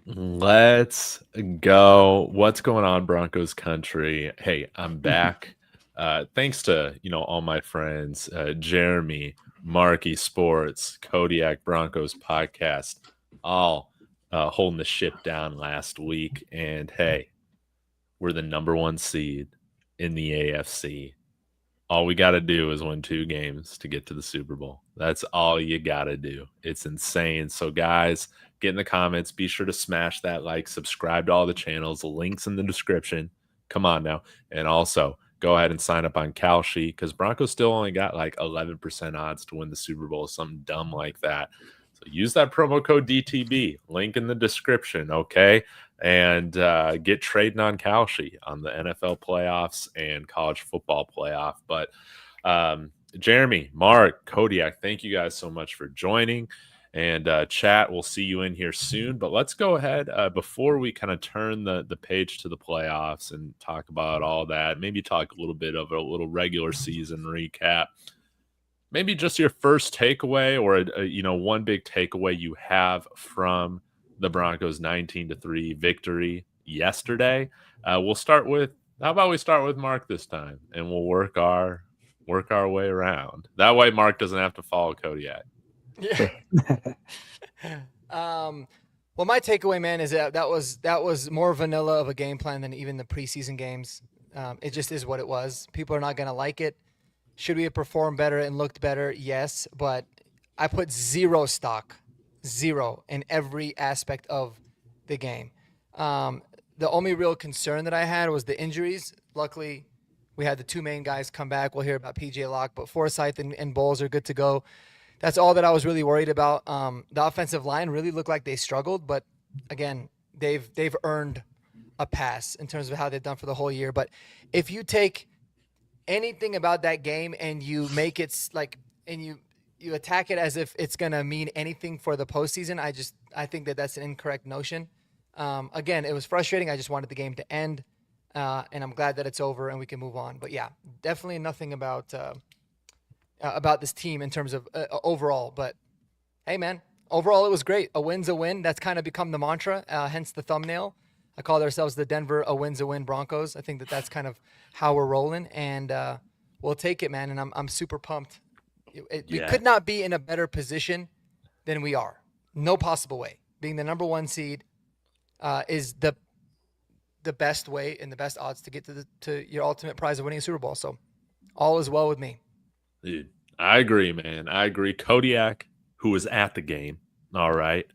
Let's go. What's going on, Broncos country? Hey, I'm back. Thanks to all my friends, Jeremy, Marky Sports, Kodiak Broncos podcast, all holding the ship down last week. And hey, we're the number one seed in the AFC. All we got to do is win 2 games to get to the Super Bowl. That's all you got to do. It's insane. So, guys, get in the comments. Be sure to smash that like, subscribe to all the channels, links in the description. Come on now. And also, go ahead and sign up on Kalshi because Broncos still only got like 11% odds to win the Super Bowl, something dumb like that. So, use that promo code DTB, link in the description, okay? And get trading on Kalshi on the NFL playoffs and college football playoff. But Jeremy, Mark, Kodiak, thank you guys so much for joining. And chat, we'll see you in here soon. But let's go ahead before we kind of turn the page to the playoffs and talk about all that. Maybe talk a little bit of a little regular season recap. Maybe just your first takeaway or one big takeaway you have from the Broncos 19-3 victory yesterday. We'll start with how about we start with Mark this time and we'll work our way around. That way Mark doesn't have to follow Kodiak. Yeah. Well, my takeaway, man, is that was more vanilla of a game plan than even the preseason games. It just is what it was. People are not going to like it. Should we have performed better and looked better? Yes, but I put zero stock in every aspect of the game. The only real concern that I had was the injuries. Luckily, we had the 2 main guys come back. We'll hear about PJ Locke, but Forsyth and Bowles are good to go. That's all that I was really worried about. The offensive line really looked like they struggled, but again, they've earned a pass in terms of how they've done for the whole year. But if you take anything about that game and you make it and you attack it as if it's going to mean anything for the postseason, I think that's an incorrect notion. Again, it was frustrating. I just wanted the game to end, and I'm glad that it's over and we can move on. But yeah, definitely nothing about this team in terms of overall. But hey, man, overall it was great. A win's a win. That's kind of become the mantra, hence the thumbnail. I call ourselves the Denver a win's a win Broncos. I think that's kind of how we're rolling, and we'll take it, man. And I'm super pumped. We could not be in a better position than we are. No possible way. Being the number 1 seed is the best way and the best odds to get to your ultimate prize of winning a Super Bowl. So all is well with me. Dude, I agree, man. I agree. Kodiak, who was at the game, all right.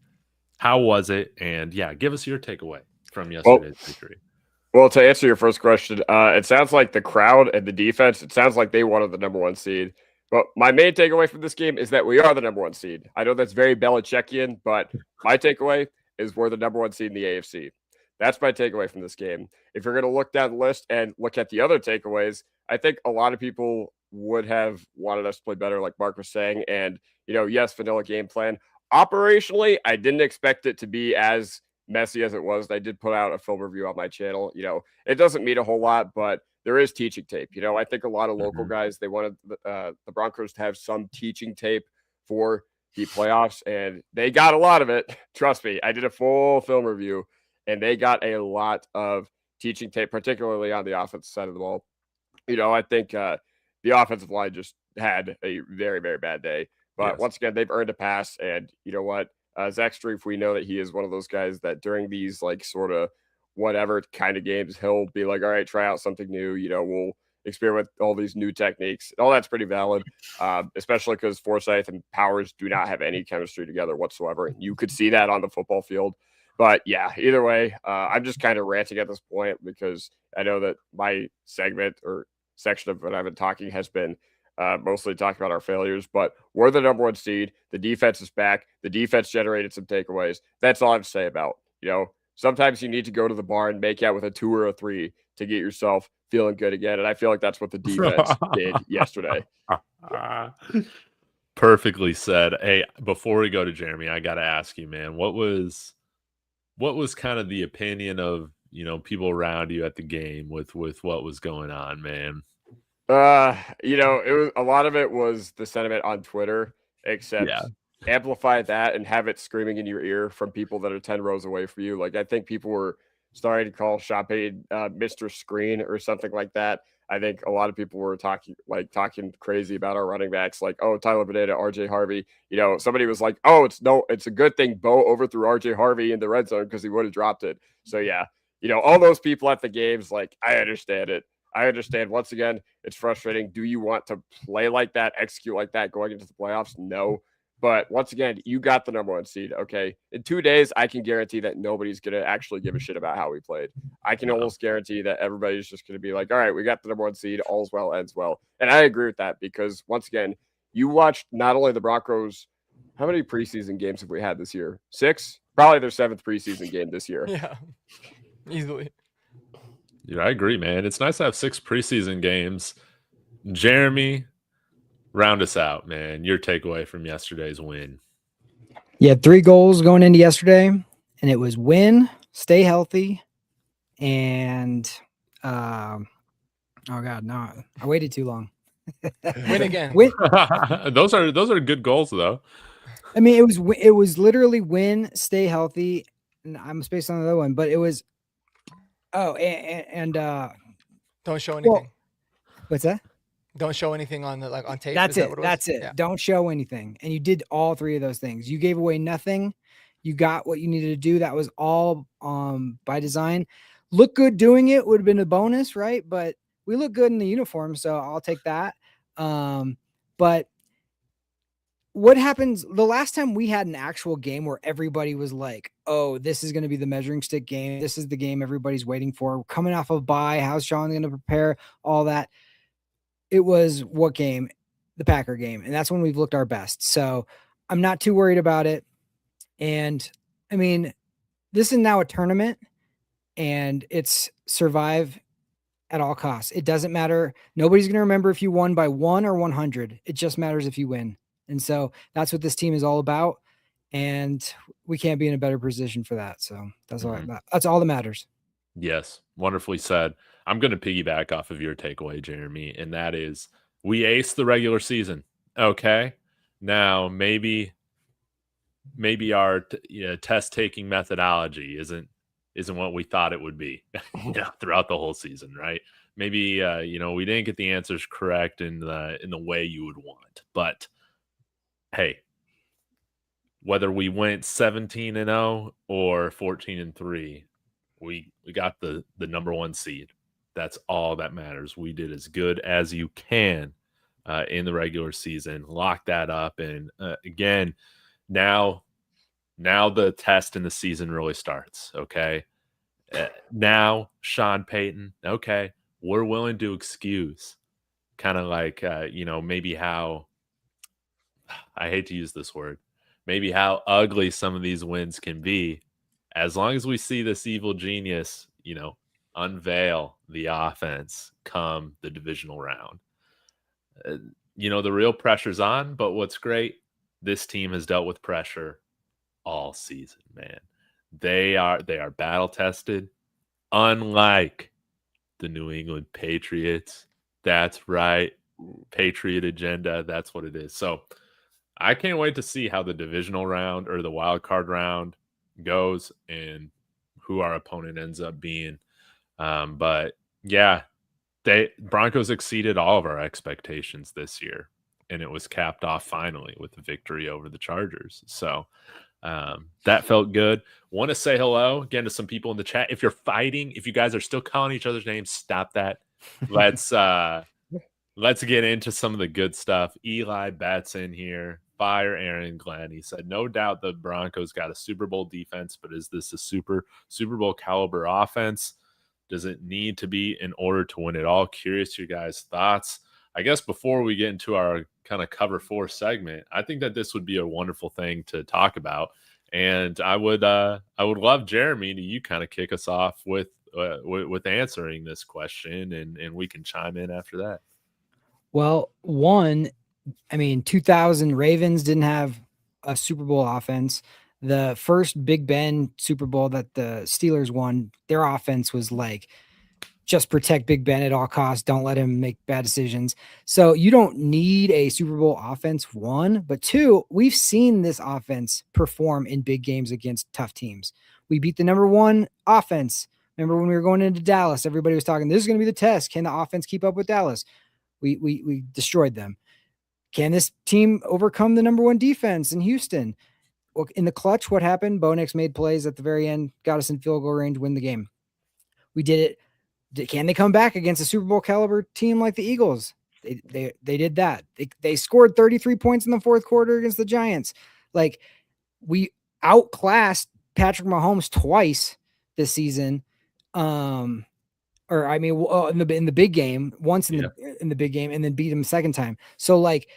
How was it? And yeah, give us your takeaway from yesterday's victory. Well, to answer your first question, it sounds like the crowd and the defense, it sounds like they wanted the number 1 seed. But my main takeaway from this game is that we are the number 1 seed. I know that's very Belichickian, but my takeaway is we're the number 1 seed in the AFC. That's my takeaway from this game. If you're going to look down the list and look at the other takeaways, I think a lot of people would have wanted us to play better, like Mark was saying. And, yes, vanilla game plan. Operationally, I didn't expect it to be as messy as it was. I did put out a film review on my channel. It doesn't mean a whole lot, but there is teaching tape. I think a lot of local guys, they wanted the Broncos to have some teaching tape for the playoffs, and they got a lot of it. Trust me, I did a full film review, and they got a lot of teaching tape, particularly on the offensive side of the ball. I think the offensive line just had a very, very bad day. But once again, they've earned a pass, and you know what? Zach Strief, we know that he is one of those guys that during these sort of whatever kind of games, he'll be like, all right, try out something new. We'll experiment with all these new techniques. All that's pretty valid, especially because Forsyth and Powers do not have any chemistry together whatsoever. You could see that on the football field. But yeah, either way, I'm just kind of ranting at this point because I know that my segment or section of what I've been talking has been mostly talking about our failures, but we're the number 1 seed. The defense is back. The defense generated some takeaways. That's all I have to say about, sometimes you need to go to the bar and make out with a 2 or a 3 to get yourself feeling good again. And I feel like that's what the defense did yesterday. Perfectly said. Hey, before we go to Jeremy, I got to ask you, man, what was kind of the opinion of, people around you at the game with what was going on, man? It was a lot of it was the sentiment on Twitter, except amplify that and have it screaming in your ear from people that are 10 rows away from you. Like, I think people were starting to call Sean Payton Mr. Screen or something like that. I think a lot of people were talking crazy about our running backs, like, oh, Tyler Beneda, RJ Harvey. Somebody was like, oh, it's a good thing Bo overthrew RJ Harvey in the red zone because he would have dropped it. So yeah, all those people at the games, like, I understand it. I understand. Once again, it's frustrating. Do you want to play like that, execute like that going into the playoffs? No. But once again, you got the number 1 seed. Okay. In 2 days, I can guarantee that nobody's going to actually give a shit about how we played. I can almost guarantee that everybody's just going to be like, all right, we got the number 1 seed. All's well, ends well. And I agree with that because once again, you watched not only the Broncos, how many preseason games have we had this year? 6? Probably their 7th preseason game this year. Yeah. Easily. Yeah, I agree, man. It's nice to have 6 preseason games. Jeremy, round us out, man. Your takeaway from yesterday's win. You had 3 goals going into yesterday, and it was win, stay healthy, and oh god, no, I waited too long. Win again. Win. Those are good goals, though. I mean, it was literally win, stay healthy, and I'm spaced on the other one, but it was and don't show anything. Well, what's that? Don't show anything on on tape. That's it. That's it. Yeah. Don't show anything. And you did all 3 of those things. You gave away nothing. You got what you needed to do. That was all by design. Look good doing it would have been a bonus, right? But we look good in the uniform, so I'll take that. But what happens the last time we had an actual game where everybody was like, oh, this is going to be the measuring stick game. This is the game everybody's waiting for. We're coming off of bye. How's Sean going to prepare? All that. It was what game? The Packer game. And that's when we've looked our best. So I'm not too worried about it. And I mean, this is now a tournament and it's survive at all costs. It doesn't matter. Nobody's going to remember if you won by 1 or 100. It just matters if you win. And so that's what this team is all about. And we can't be in a better position for that. So that's all that matters. Yes. Wonderfully said. I'm going to piggyback off of your takeaway, Jeremy, and that is we aced the regular season. Okay. Now, maybe our test-taking methodology isn't what we thought it would be throughout the whole season, right? Maybe, we didn't get the answers correct in the way you would want. But, hey, whether we went 17-0 or 14-3, we got the number 1 seed. That's all that matters. We did as good as you can in the regular season. Lock that up. And again, now the test in the season really starts. Okay. Now, Sean Payton, okay, we're willing to excuse kind of like, maybe how, I hate to use this word, maybe how ugly some of these wins can be, as long as we see this evil genius, unveil the offense come the divisional round. The real pressure's on, but what's great, this team has dealt with pressure all season, man. They are battle tested, unlike the New England Patriots. That's right. Patriot agenda. That's what it is. So I can't wait to see how the divisional round or the wild card round goes and who our opponent ends up being. But yeah, Broncos exceeded all of our expectations this year, and it was capped off finally with the victory over the Chargers. So that felt good. Want to say hello again to some people in the chat. If you're fighting, if you guys are still calling each other's names, stop that. Let's get into some of the good stuff. Eli Betts in here. Fire Aaron Glenn. He said, no doubt the Broncos got a Super Bowl defense, but is this a Super Bowl caliber offense? Does it need to be in order to win it all? Curious your guys' thoughts. I guess before we get into our kind of cover 4 segment, I think that this would be a wonderful thing to talk about. And I would love, Jeremy, to you kind of kick us off with answering this question, and we can chime in after that. Well, 2000 Ravens didn't have a Super Bowl offense. The first Big Ben Super Bowl that the Steelers won, their offense was like just protect Big Ben at all costs. Don't let him make bad decisions. So you don't need a Super Bowl offense, one, but two, we've seen this offense perform in big games against tough teams. We beat the number one offense. Remember when we were going into Dallas, everybody was talking, this is going to be the test. Can the offense keep up with Dallas? We destroyed them. Can this team overcome the number one defense in Houston? Well, in the clutch, what happened? Bo Nix made plays at the very end, got us in field goal range, win the game. We did it. Can they come back against a Super Bowl caliber team like the Eagles? They did that. They scored 33 points in the fourth quarter against the Giants. Like, we outclassed Patrick Mahomes twice this season. In the big game, once in the big game, and then beat him the second time. So like,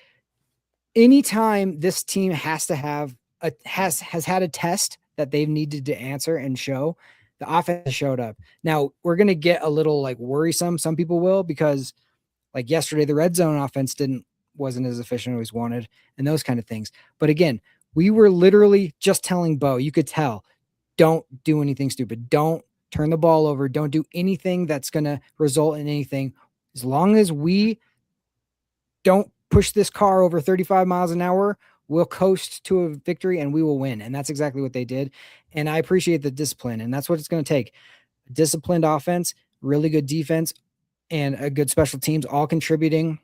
anytime this team has had a test that they've needed to answer and show, the offense showed up. Now we're gonna get a little like worrisome. Some people will, because like yesterday, the red zone offense wasn't as efficient as we wanted, and those kind of things. But again, we were literally just telling Bo, you could tell, don't do anything stupid. Don't turn the ball over. Don't do anything that's going to result in anything. As long as we don't push this car over 35 miles an hour, we'll coast to a victory and we will win. And that's exactly what they did. And I appreciate the discipline. And that's what it's going to take. Disciplined offense, really good defense, and a good special teams, all contributing,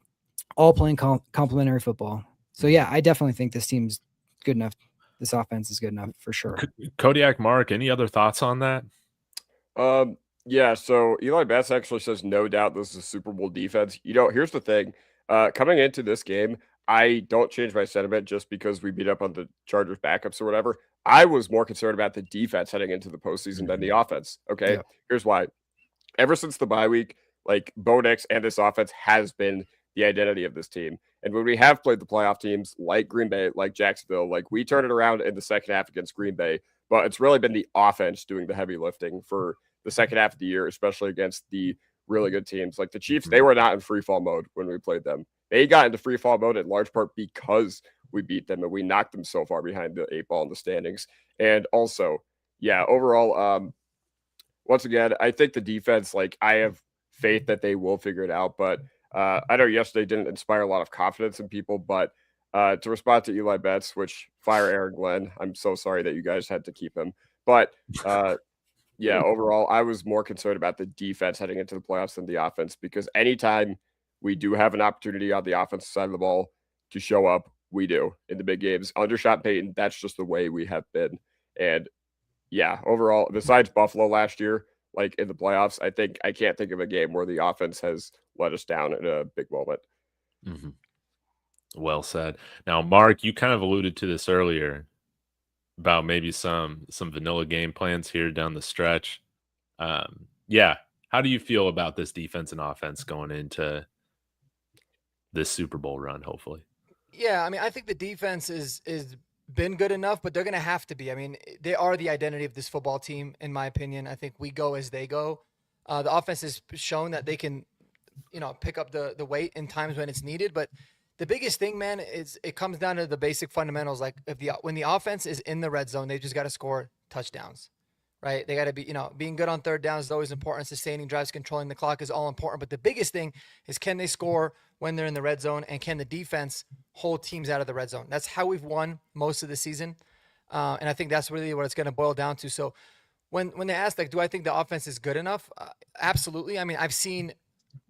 all playing complementary football. So yeah, I definitely think this team's good enough. This offense is good enough for sure. Kodiak, Mark, any other thoughts on that? Yeah, so Eli Betts actually says, no doubt this is a Super Bowl defense. Here's the thing. Coming into this game, I don't change my sentiment just because we beat up on the Chargers backups or whatever. I was more concerned about the defense heading into the postseason than the offense. Okay, yeah. Here's why. Ever since the bye week, like, Bo Nix and this offense has been the identity of this team. And when we have played the playoff teams like Green Bay, like Jacksonville, like, we turn it around in the second half against Green Bay. But it's really been the offense doing the heavy lifting for the second half of the year, especially against the really good teams. Like the Chiefs, they were not in free fall mode when we played them. They got into free fall mode in large part because we beat them and we knocked them so far behind the 8 ball in the standings. And also, yeah, overall, once again, I think the defense, like, I have faith that they will figure it out. But I know yesterday didn't inspire a lot of confidence in people, but to respond to Eli Betts, which fire Aaron Glenn, I'm so sorry that you guys had to keep him. But yeah, overall, I was more concerned about the defense heading into the playoffs than the offense, because anytime we do have an opportunity on the offensive side of the ball to show up, we do in the big games. Under Sean Payton, that's just the way we have been. And yeah, overall, besides Buffalo last year, like in the playoffs, I can't think of a game where the offense has let us down in a big moment. Mm-hmm. Well said. Now, Mark, you kind of alluded to this earlier about maybe some vanilla game plans here down the stretch. Yeah. How do you feel about this defense and offense going into this Super Bowl run, hopefully? Yeah, I mean, I think the defense is been good enough, but they're going to have to be. I mean, they are the identity of this football team, in my opinion. I think we go as they go. The offense has shown that they can, pick up the weight in times when it's needed, but the biggest thing, man, is it comes down to the basic fundamentals. Like when the offense is in the red zone, they just got to score touchdowns, right? They got to be, being good on third downs is always important. Sustaining drives, controlling the clock is all important. But the biggest thing is, can they score when they're in the red zone, and can the defense hold teams out of the red zone? That's how we've won most of the season. And I think that's really what it's going to boil down to. So when they ask, like, do I think the offense is good enough? Absolutely. I mean, I've seen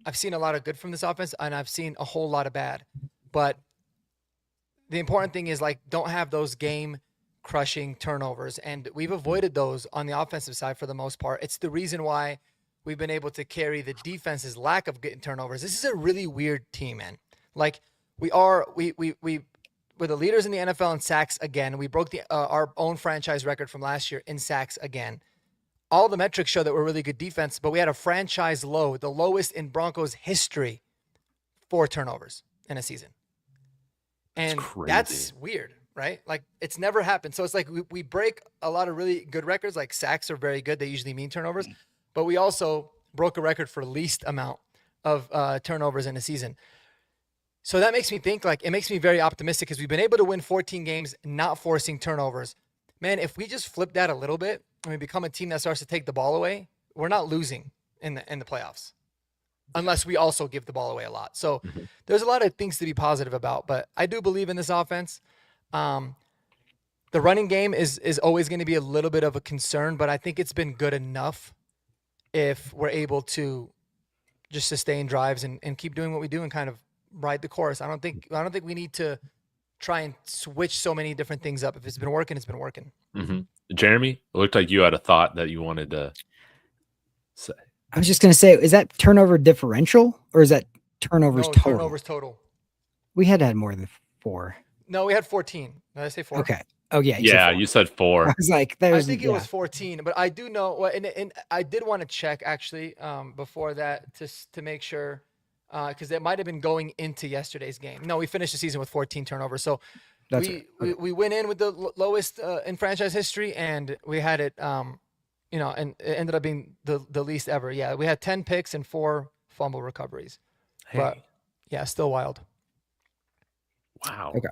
a lot of good from this offense, and I've seen a whole lot of bad. But the important thing is, like, don't have those game-crushing turnovers. And we've avoided those on the offensive side for the most part. It's the reason why we've been able to carry the defense's lack of getting turnovers. This is a really weird team, man. Like, we're the leaders in the NFL in sacks again. We broke our own franchise record from last year in sacks again. All the metrics show that we're really good defense, but we had a franchise low, the lowest in Broncos history, 4 turnovers in a season. And that's weird, right? Like, it's never happened. So it's like we break a lot of really good records. Like, sacks are very good. They usually mean turnovers. But we also broke a record for least amount of turnovers in a season. So that makes me think, like, it makes me very optimistic, because we've been able to win 14 games not forcing turnovers. Man, if we just flip that a little bit and we become a team that starts to take the ball away, we're not losing in the playoffs, unless we also give the ball away a lot. So Mhm. there's a lot of things to be positive about, but I do believe in this offense. The running game is always going to be a little bit of a concern, but I think it's been good enough if we're able to just sustain drives and keep doing what we do and kind of ride the course. I don't think we need to try and switch so many different things up. If it's been working, it's been working. Mhm. Jeremy, it looked like you had a thought that you wanted to say. I was just going to say, is that turnover differential or is that turnovers No, total? turnovers total. We had more than 4. No, we had 14. Did I say 4? Okay. Oh yeah. Yeah, you said 4. I was like, I think it was 14, but I do know, and I did want to check actually before that to make sure, because it might have been going into yesterday's game. No, we finished the season with 14 turnovers, so That's we, right. Okay. we went in with the lowest in franchise history, and we had it, and it ended up being the least ever. Yeah, we had 10 picks and 4 fumble recoveries, but yeah, still wild. Wow. Okay.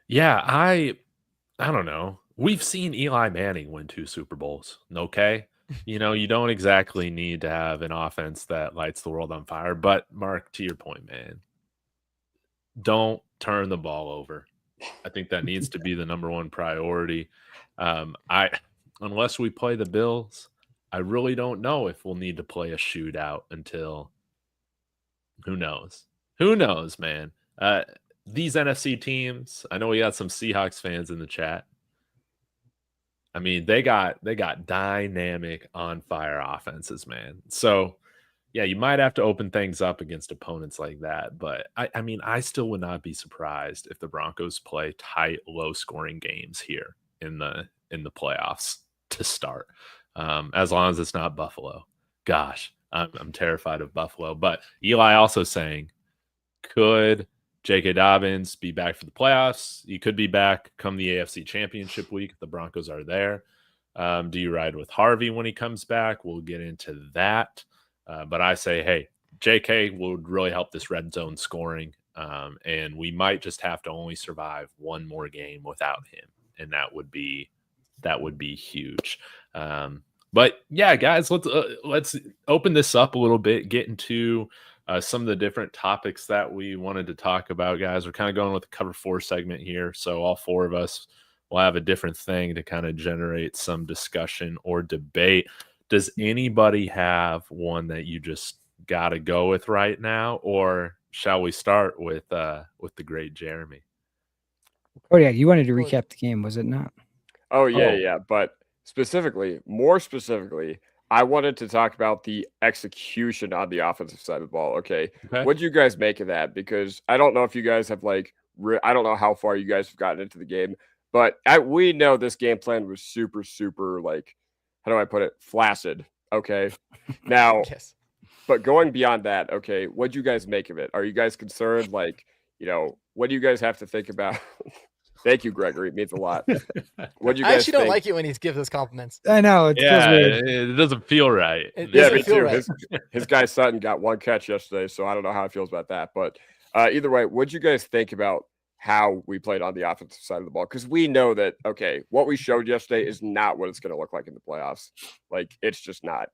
Yeah, I don't know. We've seen Eli Manning win 2 Super Bowls. Okay. You don't exactly need to have an offense that lights the world on fire. But Mark, to your point, man, don't turn the ball over. I think that needs to be the number one priority. Unless we play the Bills, I really don't know if we'll need to play a shootout until who knows? Who knows, man? These NFC teams, I know we got some Seahawks fans in the chat. I mean, they got dynamic on fire offenses, man. So yeah, you might have to open things up against opponents like that. But I mean, I still would not be surprised if the Broncos play tight, low scoring games here in the playoffs to start. As long as it's not Buffalo. Gosh, I'm terrified of Buffalo. But Eli also saying, could J.K. Dobbins be back for the playoffs? He could be back come the AFC Championship week if the Broncos are there. Do you ride with Harvey when he comes back? We'll get into that. But I say, hey, J.K. would really help this red zone scoring, and we might just have to only survive one more game without him, and that would be huge. But yeah, guys, let's open this up a little bit, get into some of the different topics that we wanted to talk about, guys. We're kind of going with the cover 4 segment here. So all 4 of us will have a different thing to kind of generate some discussion or debate. Does anybody have one that you just got to go with right now? Or shall we start with the great Jeremy? Oh yeah. You wanted to recap the game, was it not? Oh, yeah. But more specifically, I wanted to talk about the execution on the offensive side of the ball. Okay. What do you guys make of that? Because I don't know if you guys have I don't know how far you guys have gotten into the game, but we know this game plan was super, super how do I put it? Flaccid. Okay. Now, Yes. But going beyond that, okay, what do you guys make of it? Are you guys concerned? What do you guys have to think about? Thank you, Gregory. It means a lot. What do you guys I actually don't think? like it when he gives us compliments. I know. It feels weird. It doesn't feel right. It Yeah, doesn't me feel too. right. His guy Sutton got 1 catch yesterday, so I don't know how he feels about that. But either way, what do you guys think about how we played on the offensive side of the ball? Because we know that, okay, what we showed yesterday is not what it's going to look like in the playoffs. It's just not.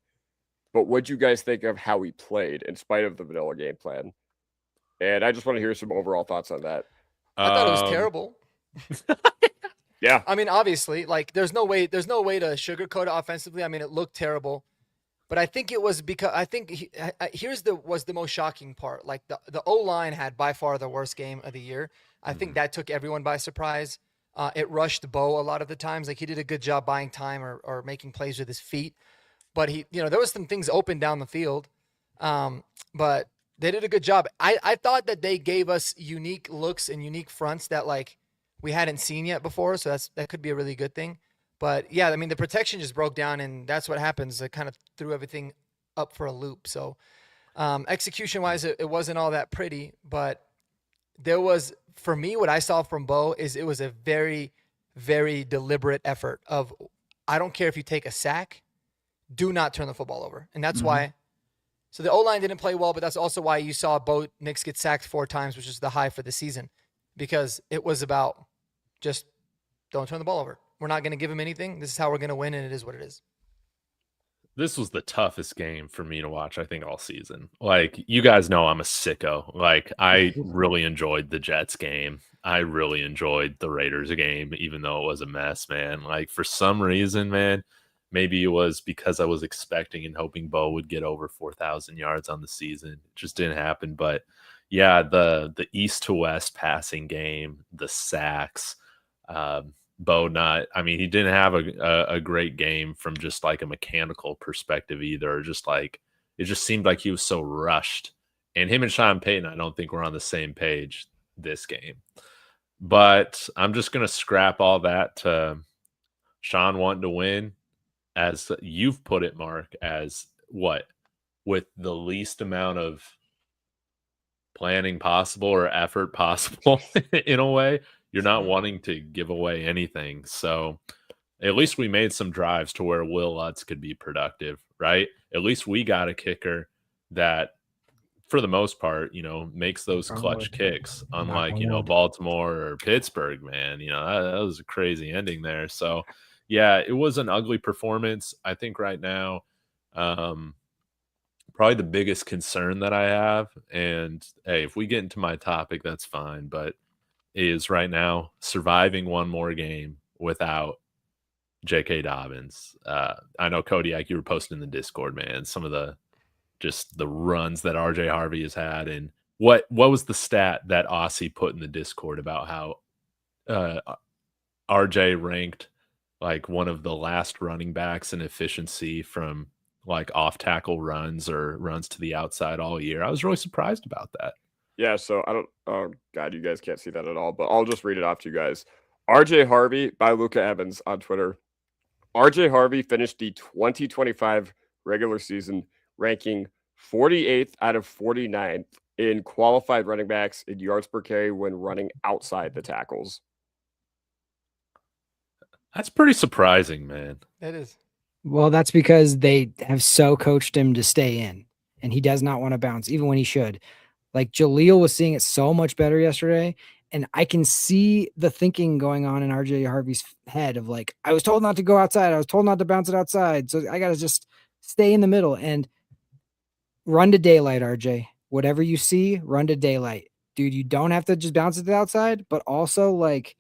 But what do you guys think of how we played in spite of the vanilla game plan? And I just want to hear some overall thoughts on that. I thought it was terrible. Yeah. I mean, obviously, there's no way to sugarcoat it offensively. I mean, it looked terrible, but I think it was because here's the most shocking part. The O-line had by far the worst game of the year. I think that took everyone by surprise. It rushed Bo a lot of the times. He did a good job buying time or making plays with his feet, but there was some things open down the field. But they did a good job. I thought that they gave us unique looks and unique fronts that we hadn't seen yet before, so that could be a really good thing. But yeah, I mean, the protection just broke down, and that's what happens. It kind of threw everything up for a loop. So execution-wise, it wasn't all that pretty, but there was, for me, what I saw from Bo is it was a very, very deliberate effort of, I don't care if you take a sack, do not turn the football over. And that's why. So the O-line didn't play well, but that's also why you saw Bo Nix get sacked 4 times, which is the high for the season, because it was about just don't turn the ball over. We're not going to give him anything. This is how we're going to win, and it is what it is. This was the toughest game for me to watch, I think, all season. Like, you guys know I'm a sicko. Like, I really enjoyed the Jets game. I really enjoyed the Raiders game, even though it was a mess, man. Like, for some reason, man, maybe it was because I was expecting and hoping Bo would get over 4,000 yards on the season. It just didn't happen. But yeah, the East to West passing game, the sacks, Bo not, I mean, he didn't have a great game from just like a mechanical perspective either. Just like it just seemed like he was so rushed. And him and Sean Payton, I don't think we're on the same page this game. But I'm just gonna scrap all that to Sean wanting to win, as you've put it, Mark, as what, with the least amount of planning possible or effort possible in a way. You're not wanting to give away anything. So at least we made some drives to where Will Lutz could be productive, right? At least we got a kicker that, for the most part, makes those clutch kicks, unlike, Baltimore or Pittsburgh, man. That was a crazy ending there. So, yeah, it was an ugly performance. I think right now, probably the biggest concern that I have, and hey, if we get into my topic, that's fine, but is right now surviving one more game without J.K. Dobbins. I know, Kodiak, you were posting in the Discord, man, some of the runs that RJ Harvey has had. And what was the stat that Aussie put in the Discord about how RJ ranked like one of the last running backs in efficiency from like off tackle runs or runs to the outside all year? I was really surprised about that. Yeah, so I don't. Oh God, you guys can't see that at all, but I'll just read it off to you guys. RJ Harvey by Luca Evans on Twitter. RJ Harvey finished the 2025 regular season ranking 48th out of 49th in qualified running backs in yards per carry when running outside the tackles. That's pretty surprising, man. It is. Well, that's because they have so coached him to stay in, and he does not want to bounce, even when he should. Like, Jaleel was seeing it so much better yesterday, and I can see the thinking going on in RJ Harvey's head of like, I was told not to go outside. I was told not to bounce it outside. So I got to just stay in the middle and run to daylight, RJ. Whatever you see, run to daylight. Dude, you don't have to just bounce it to the outside, but also, like,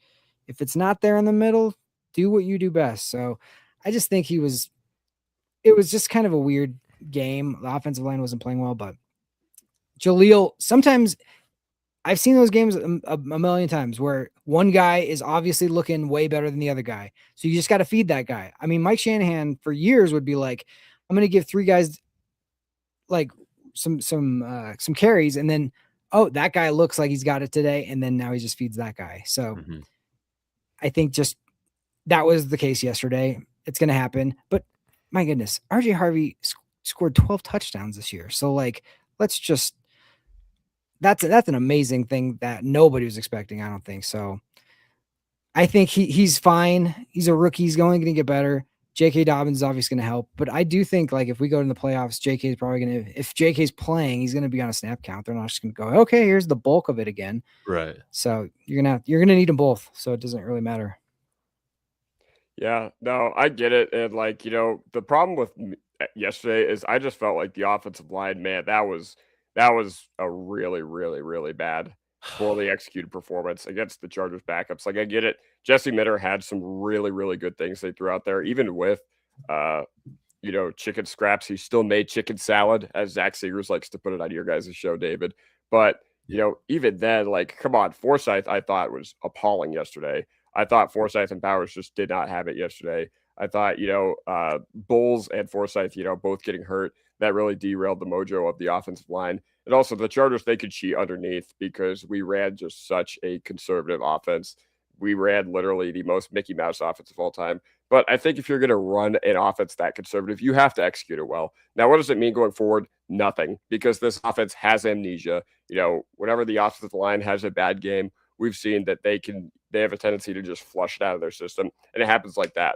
if it's not there in the middle, do what you do best. So I just think it was just kind of a weird game. The offensive line wasn't playing well, but Jaleel, sometimes I've seen those games a million times where one guy is obviously looking way better than the other guy. So you just got to feed that guy. I mean, Mike Shanahan for years would be like, I'm going to give three guys like some carries, and then, oh, that guy looks like he's got it today. And then now he just feeds that guy. So I think just that was the case yesterday. It's going to happen. But my goodness, RJ Harvey scored 12 touchdowns this year. So like, let's just, that's an amazing thing that nobody was expecting. I don't think so. I think he's fine. He's a rookie. He's only going to get better. J.K. Dobbins is obviously going to help, but I do think like if we go to the playoffs, J.K. is probably going to, if J.K.'s playing, he's going to be on a snap count. They're not just going to go, okay, here's the bulk of it again. Right. So you're going to need them both. So it doesn't really matter. Yeah, no, I get it. And like, the problem with yesterday is I just felt like the offensive line, man, that was a really, really, really bad, poorly executed performance against the Chargers backups. Like, I get it. Jesse Minter had some really, really good things they threw out there, even with, chicken scraps. He still made chicken salad, as Zach Seegers likes to put it on your guys' show, David. But, even then, like, come on, Forsyth, I thought was appalling yesterday. I thought Forsyth and Powers just did not have it yesterday. I thought, Bowles and Forsyth, both getting hurt. That really derailed the mojo of the offensive line. And also the Chargers, they could cheat underneath because we ran just such a conservative offense. We ran literally the most Mickey Mouse offense of all time. But I think if you're going to run an offense that conservative, you have to execute it well. Now, what does it mean going forward? Nothing, because this offense has amnesia. Whenever the offensive line has a bad game, we've seen that they have a tendency to just flush it out of their system. And it happens like that.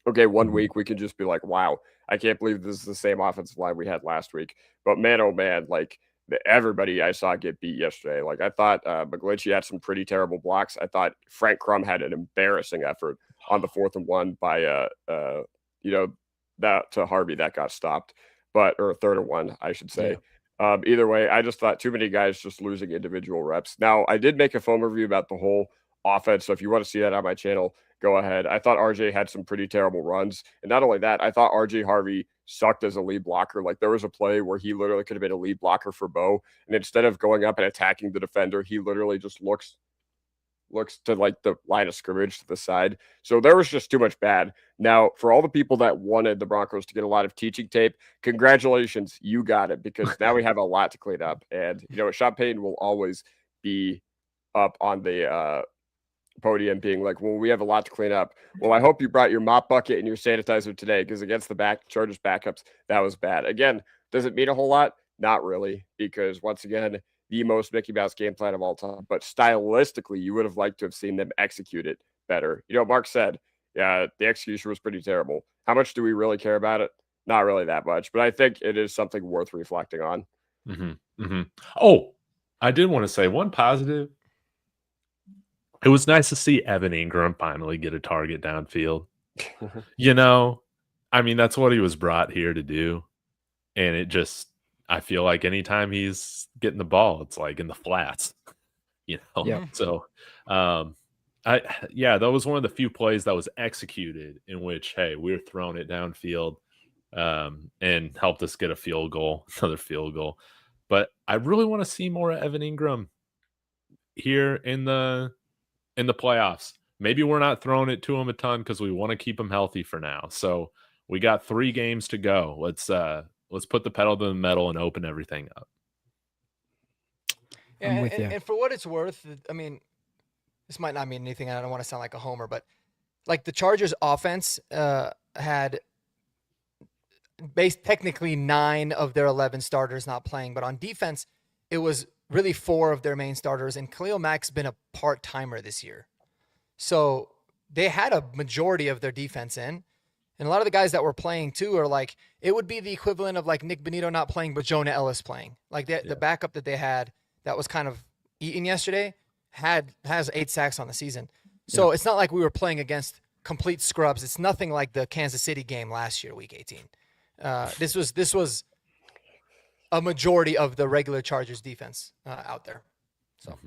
Okay, 1 week we can just be like, wow, I can't believe this is the same offensive line we had last week. But man, oh man, like everybody I saw get beat yesterday. Like I thought McGlinchey had some pretty terrible blocks. I thought Frank Crum had an embarrassing effort on the 4th and 1 by that to Harvey that got stopped, or 3rd and 1, I should say. Either way, I just thought too many guys just losing individual reps. Now, I did make a film review about the whole offense, so if you want to see that on my channel, go ahead. I thought RJ had some pretty terrible runs, and not only that, I thought RJ Harvey sucked as a lead blocker. Like, there was a play where he literally could have been a lead blocker for Bo, and instead of going up and attacking the defender, he literally just looks to like the line of scrimmage to the side. So there was just too much bad. Now, for all the people that wanted the Broncos to get a lot of teaching tape, congratulations, you got it, because now we have a lot to clean up. And, Sean Payton will always be up on the podium being like, well, we have a lot to clean up. Well, I hope you brought your mop bucket and your sanitizer today, because against the Chargers backups, that was bad. Again, does it mean a whole lot? Not really, because once again, the most Mickey Mouse game plan of all time. But stylistically, you would have liked to have seen them execute it better. Mark said, yeah, the execution was pretty terrible. How much do we really care about it? Not really that much, but I think it is something worth reflecting on. Oh, I did want to say one positive. It was nice to see Evan Ingram finally get a target downfield. I mean, that's what he was brought here to do. And I feel like anytime he's getting the ball, it's like in the flats, So, that was one of the few plays that was executed in which, hey, we're throwing it downfield, and helped us get another field goal. But I really want to see more of Evan Ingram here in the playoffs. Maybe we're not throwing it to him a ton because we want to keep him healthy for now. So we got 3 games to go. Let's put the pedal to the metal and open everything up. Yeah, and for what it's worth, I mean, this might not mean anything. I don't want to sound like a homer, but like the Chargers offense had technically 9 of their 11 starters not playing, but on defense, it was really 4 of their main starters, and Khalil Mack's been a part-timer this year. So they had a majority of their defense in. And a lot of the guys that were playing too are like, it would be the equivalent of like Nick Bonito not playing, but Jonah Ellis playing. Like the backup that they had that was kind of eaten yesterday has 8 sacks on the season. So it's not like we were playing against complete scrubs. It's nothing like the Kansas City game last year, week 18. This was a majority of the regular Chargers defense out there. So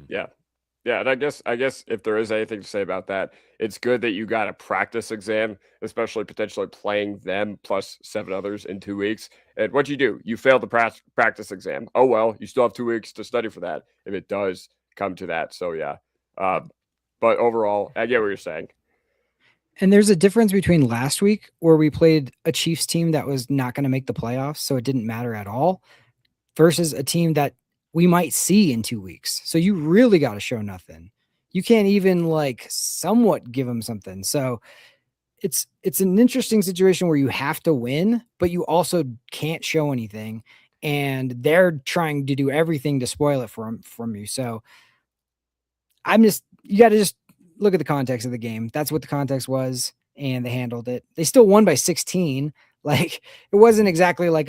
Yeah, and I guess if there is anything to say about that, it's good that you got a practice exam, especially potentially playing them plus 7 others in 2 weeks. And what you do, you failed the practice exam. Oh, well, you still have 2 weeks to study for that if it does come to that. So, yeah. But overall, I get what you're saying. And there's a difference between last week where we played a Chiefs team that was not going to make the playoffs, so it didn't matter at all, versus a team that we might see in 2 weeks. So you really got to show nothing. You can't even like somewhat give them something. So it's an interesting situation where you have to win, but you also can't show anything. And they're trying to do everything to spoil it from you. So you got to just look at the context of the game. That's what the context was. And they handled it. They still won by 16. Like it wasn't exactly like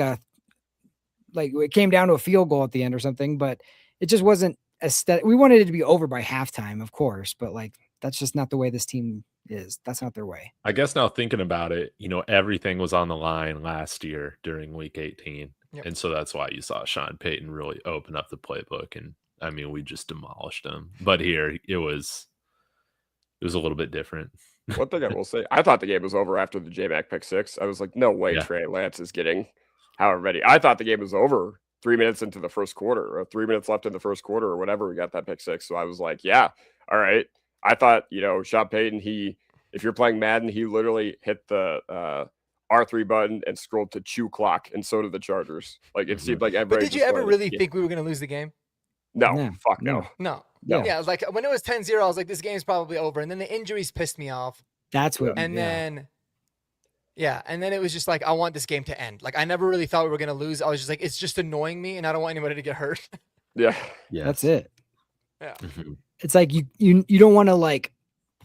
it came down to a field goal at the end or something, but it just wasn't aesthetic. We wanted it to be over by halftime, of course, but like, that's just not the way this team is. That's not their way. I guess now thinking about it, everything was on the line last year during week 18. Yep. And so that's why you saw Sean Payton really open up the playbook. And I mean, we just demolished them, but here it was a little bit different. One thing I will say, I thought the game was over after the J-Mac pick 6. I was like, no way Trey Lance is getting however many. I thought the game was over 3 minutes into the first quarter, or 3 minutes left in the first quarter, or whatever. We got that pick 6. So I was like, yeah, all right. I thought, Sean Payton, if you're playing Madden, he literally hit the R3 button and scrolled to chew clock, and so did the Chargers. Like it seemed like everybody. But did you ever really think we were going to lose the game? No, fuck no. Yeah, it was like when it was 10-0, I was like, this game's probably over. And then the injuries pissed me off. That's what. And then it was just like, I want this game to end. Like I never really thought we were going to lose. I was just like, it's just annoying me, and I don't want anybody to get hurt. Yeah, that's it. Yeah, it's like you don't want to like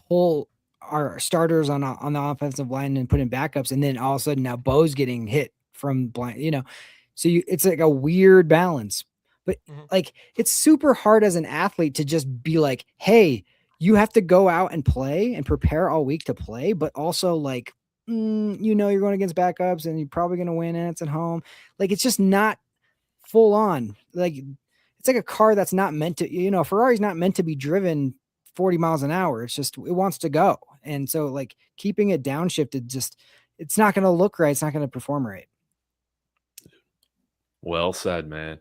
pull our starters on the offensive line and put in backups, and then all of a sudden now Bo's getting hit from blind. So it's like a weird balance. But like, it's super hard as an athlete to just be like, hey, you have to go out and play and prepare all week to play, but also like you know, you're going against backups and you're probably going to win and it's at home. Like, it's just not full on. Like, it's like a car that's not meant to, you know, Ferrari's not meant to be driven 40 miles an hour. It's just, it wants to go. And so, like, keeping it downshifted, just, it's not going to look right. It's not going to perform right. Well said, man.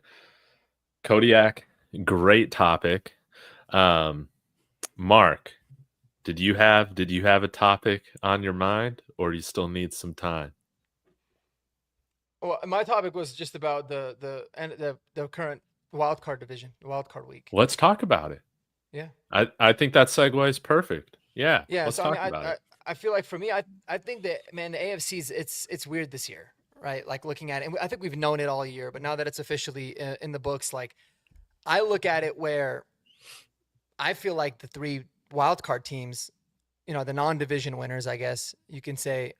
Kodiak, great topic. Mark, did you have a topic on your mind, or do you still need some time? Well, my topic was just about the current wild card division, wild card week. Let's talk about it. Yeah. I think that segue is perfect. Yeah. Yeah. Let's So talk I mean, about it. I feel like for me, I think that, man, the AFC's it's weird this year, right? Like, looking at it, and I think we've known it all year, but now that it's officially in the books, like, I look at it where I feel like the three wild card teams, you know, the non-division winners, I guess you can say,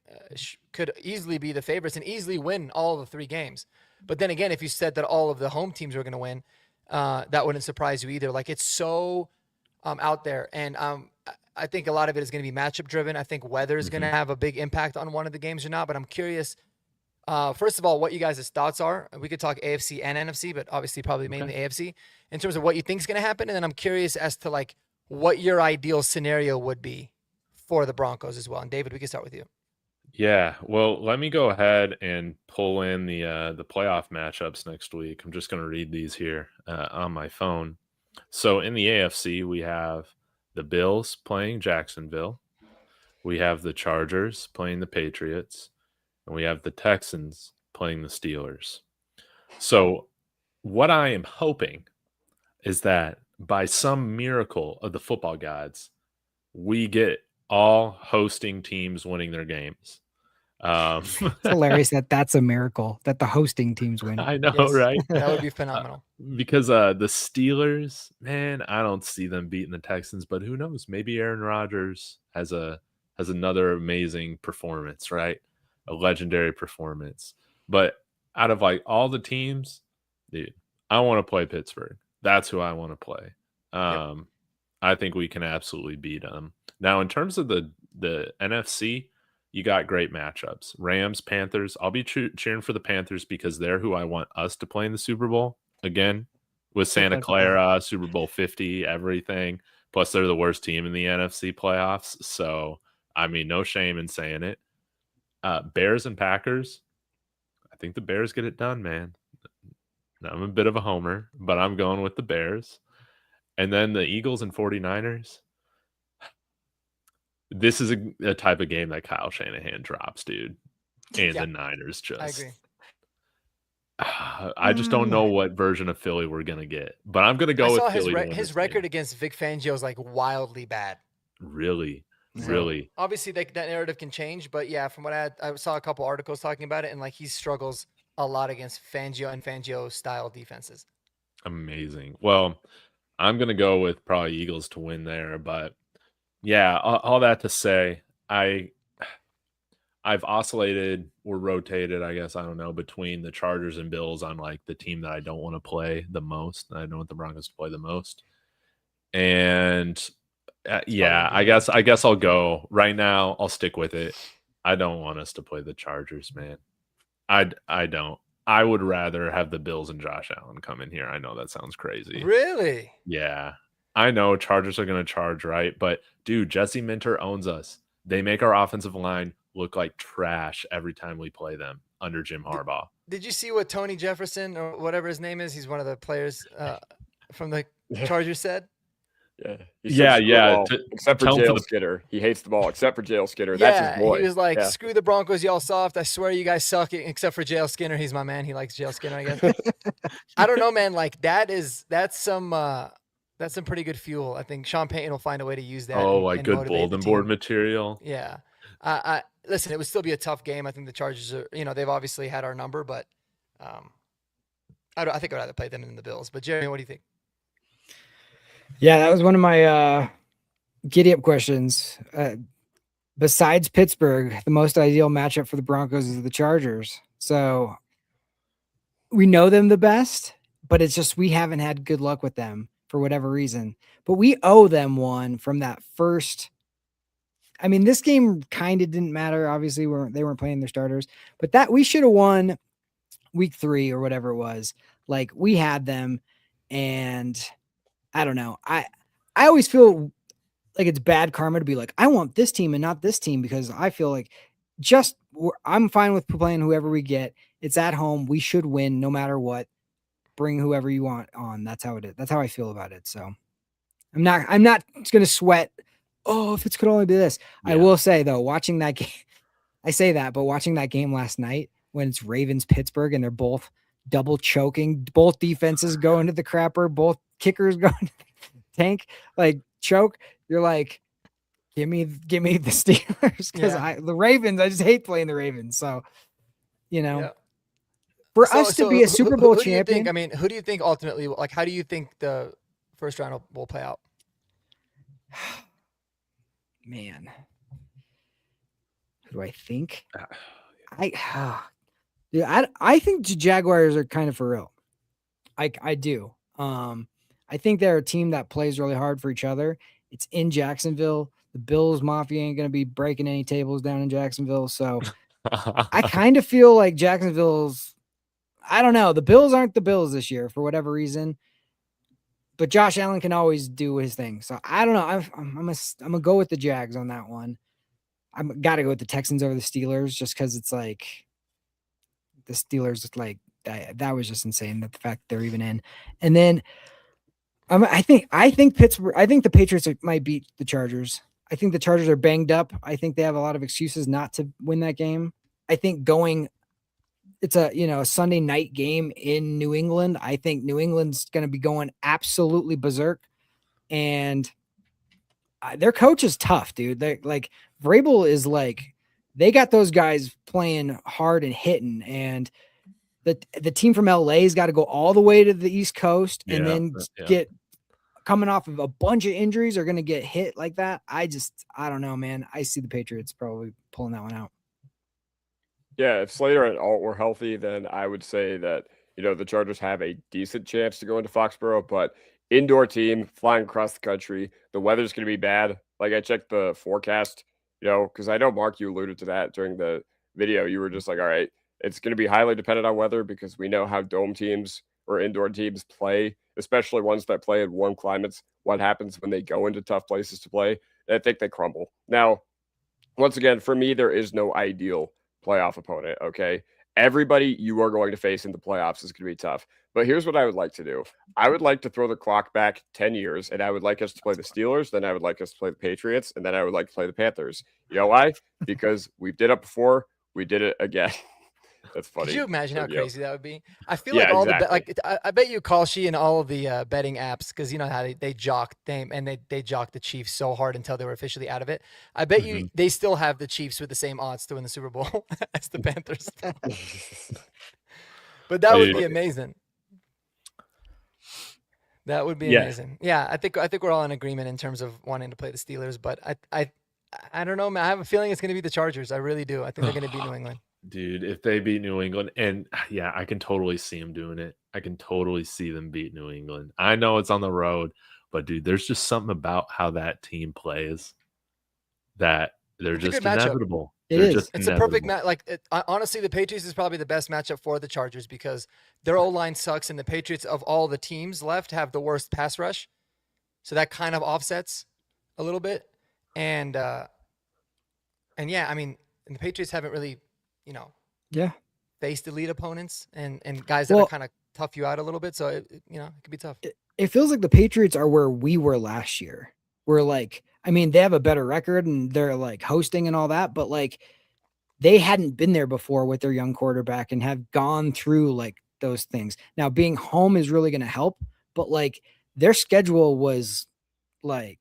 could easily be the favorites and easily win all the three games. But then again, if you said that all of the home teams were going to win, that wouldn't surprise you either. Like, it's so out there. And I think a lot of it is going to be matchup driven. I think weather is going to have a big impact on one of the games or not. But I'm curious, first of all, what you guys' thoughts are. We could talk AFC and NFC, but obviously probably mainly AFC, in terms of what you think is going to happen. And then I'm curious as to, like, what your ideal scenario would be for the Broncos as well. And David, we can start with you. Yeah, well, let me go ahead and pull in the playoff matchups next week. I'm just going to read these here on my phone. So in the AFC, we have the Bills playing Jacksonville. We have the Chargers playing the Patriots. And we have the Texans playing the Steelers. So what I am hoping is that by some miracle of the football gods, we get all hosting teams winning their games. It's hilarious that that's a miracle that the hosting teams win. I know, Yes, right? That would be phenomenal. Because the Steelers, man, I don't see them beating the Texans, but who knows? Maybe Aaron Rodgers has another amazing performance, right? A legendary performance. But out of, like, all the teams, dude, I want to play Pittsburgh. That's who I want to play. I think we can absolutely beat them. Now, in terms of the NFC, you got great matchups. Rams, Panthers. I'll be cheering for the Panthers because they're who I want us to play in the Super Bowl. Again, with Santa Clara, Super Bowl 50, everything. Plus, they're the worst team in the NFC playoffs. So, I mean, no shame in saying it. Bears and Packers. I think the Bears get it done, man. I'm a bit of a homer, but I'm going with the Bears. And then the Eagles and 49ers. This is a type of game that Kyle Shanahan drops, dude. And the Niners just. I agree. I just don't know what version of Philly we're going to get. But I'm going to go with Philly. His record against Vic Fangio is, like, wildly bad. Really? So, really? Obviously, that narrative can change. But, yeah, from what I saw a couple articles talking about it, and, like, he struggles a lot against Fangio and Fangio-style defenses. Amazing. Well, I'm going to go with probably Eagles to win there. But, yeah, all that to say, I've oscillated or rotated, I guess, I don't know, between the Chargers and Bills on, like, the team that I don't want to play the most. I don't want the Broncos to play the most. And yeah, I guess I'll go right now. I'll stick with it. I don't want us to play the Chargers, man. I don't. I would rather have the Bills and Josh Allen come in here. I know that sounds crazy. Really? Yeah. I know Chargers are going to charge, right? But, dude, Jesse Minter owns us. They make our offensive line look like trash every time we play them under Jim Harbaugh. Did you see what Tony Jefferson, or whatever his name is, he's one of the players from the Chargers, said? Yeah. Except for JL Skinner. He hates the ball, except for JL Skinner. That's his boy. He was like, screw the Broncos, y'all soft. I swear you guys suck, except for JL Skinner. He's my man. He likes JL Skinner, I guess. I don't know, man. Like, that's some pretty good fuel. I think Sean Payton will find a way to use that. Oh, like good bulletin board material. Yeah. Listen, it would still be a tough game. I think the Chargers are, they've obviously had our number, but I think I'd rather play them than the Bills. But Jeremy, what do you think? Yeah, that was one of my giddy up questions. Besides Pittsburgh, the most ideal matchup for the Broncos is the Chargers. So we know them the best, but it's just we haven't had good luck with them for whatever reason. But we owe them one from that first I mean, this game kind of didn't matter. Obviously, they weren't playing their starters, but that we should have won week 3 or whatever it was. Like we had them, and I don't know. I always feel like it's bad karma to be like, I want this team and not this team, because I feel like I'm fine with playing whoever we get. It's at home. We should win no matter what. Bring whoever you want on. That's how it is. That's how I feel about it. So I'm not going to sweat. Oh, if it could only be this. Yeah. I will say though, watching that game, I say that, but watching that game last night when it's Ravens Pittsburgh and they're both double choking, both defenses go into the crapper, both kickers go into the tank, like choke. You're like, give me the Steelers, because the Ravens, I just hate playing the Ravens. So, for us to be a Super Bowl champion, who do you think ultimately, like, how do you think the first round will play out? Man, who do I think? I think the Jaguars are kind of for real. I do. I think they're a team that plays really hard for each other. It's in Jacksonville. The Bills Mafia ain't going to be breaking any tables down in Jacksonville. So I kind of feel like Jacksonville's, I don't know. The Bills aren't the Bills this year for whatever reason, but Josh Allen can always do his thing. So I don't know. I'm gonna go with the Jags on that one. I'm got to go with the Texans over the Steelers, just because it's like the Steelers, like that was just insane, that the fact they're even in. And then I think Pittsburgh, I think the Patriots might beat the Chargers. I think the Chargers are banged up. I think they have a lot of excuses not to win that game. I think it's a Sunday night game in New England. I think New England's going to be going absolutely berserk, and their coach is tough, dude. They like Vrabel is like, they got those guys playing hard and hitting, and the team from LA's got to go all the way to the East Coast and then get coming off of a bunch of injuries are going to get hit like that. I don't know, man. I see the Patriots probably pulling that one out. Yeah, if Slater and Alt were healthy, then I would say that, the Chargers have a decent chance to go into Foxborough, but indoor team flying across the country, the weather's going to be bad. Like, I checked the forecast, because I know, Mark, you alluded to that during the video. You were just like, all right, it's going to be highly dependent on weather, because we know how dome teams or indoor teams play, especially ones that play in warm climates. What happens when they go into tough places to play? I think they crumble. Now, once again, for me, there is no ideal playoff opponent, okay? Everybody you are going to face in the playoffs is going to be tough. But here's what I would like to do. I would like to throw the clock back 10 years, and I would like us to play the Steelers, then I would like us to play the Patriots, and then I would like to play the Panthers. You know why? Because we've did it before. We did it again. That's funny. Could you imagine how crazy that would be? I feel like all exactly. I bet you Kalshi and all of the betting apps, because you know how they jocked them, and they jocked the Chiefs so hard until they were officially out of it. I bet you they still have the Chiefs with the same odds to win the Super Bowl as the Panthers. But that would be amazing. That would be amazing. Yeah, I think we're all in agreement in terms of wanting to play the Steelers, but I don't know, man. I have a feeling it's going to be the Chargers. I really do. I think they're going to beat New England. Dude, if they beat New England, and yeah, I can totally see them doing it. I can totally see them beat New England. I know it's on the road, but dude, there's just something about how that team plays that they're just inevitable. It's a perfect match. Like, honestly, the Patriots is probably the best matchup for the Chargers, because their O-line sucks, and the Patriots, of all the teams left, have the worst pass rush. So that kind of offsets a little bit. And yeah, I mean, and the Patriots haven't really, faced elite opponents and guys that are kind of tough you out a little bit. So, it could be tough. It feels like the Patriots are where we were last year. We're like, I mean, they have a better record and they're like hosting and all that, but like they hadn't been there before with their young quarterback and have gone through like those things. Now, being home is really going to help, but like their schedule was like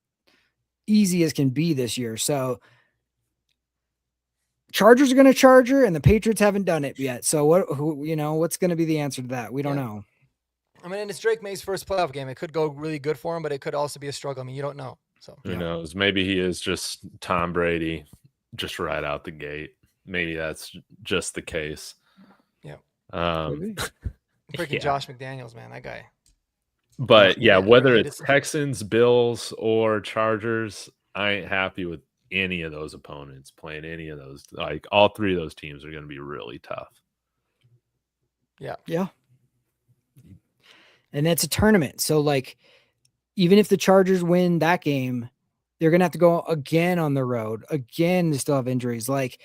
easy as can be this year. So Chargers are going to Charger, and the Patriots haven't done it yet. So what's going to be the answer to that? We don't know. I mean, and it's Drake May's first playoff game. It could go really good for him, but it could also be a struggle. I mean, you don't know. So who knows? Maybe he is just Tom Brady, just right out the gate. Maybe that's just the case. Yeah. Freaking Josh McDaniels, man, that guy. But yeah, whether it's Texans, Bills, or Chargers, I ain't happy with any of those opponents, playing any of those. Like all three of those teams are going to be really tough. Yeah. And that's a tournament. So like, even if the Chargers win that game, they're going to have to go again on the road. Again, they still have injuries. Like,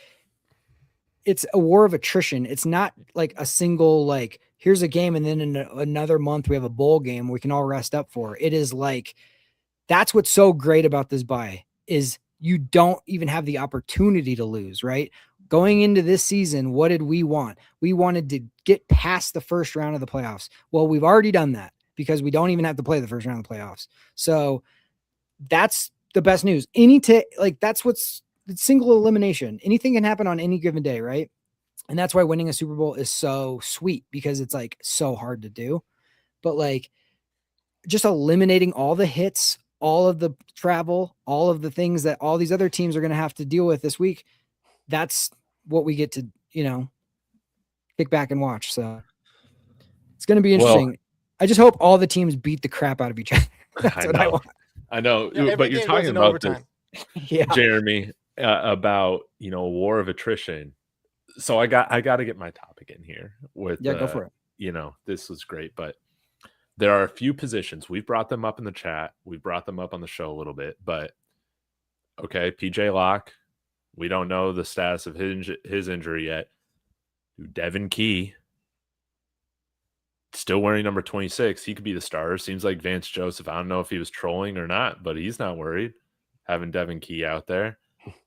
it's a war of attrition. It's not like a single, like, here's a game and then in another month we have a bowl game we can all rest up for. It is like, that's what's so great about this bye is you don't even have the opportunity to lose, right? Going into this season, what did we want? We wanted to get past the first round of the playoffs. Well, we've already done that because we don't even have to play the first round of the playoffs. So that's the best news. That's what's single elimination. Anything can happen on any given day, right? And that's why winning a Super Bowl is so sweet because it's like so hard to do. But like just eliminating all the hits, all of the travel, all of the things that all these other teams are going to have to deal with this week, that's what we get to, kick back and watch. So it's going to be interesting. Well, I just hope all the teams beat the crap out of each other. That's what I want. I know, Yeah, but you're talking about overtime. Yeah. Jeremy, about war of attrition. So I got to get my topic in here with go for it. This was great, but there are a few positions. We've brought them up in the chat. We've brought them up on the show a little bit, but okay, PJ Locke, we don't know the status of his injury yet. Devin Key, still wearing number 26. He could be the starter. Seems like Vance Joseph. I don't know if he was trolling or not, but he's not worried having Devin Key out there.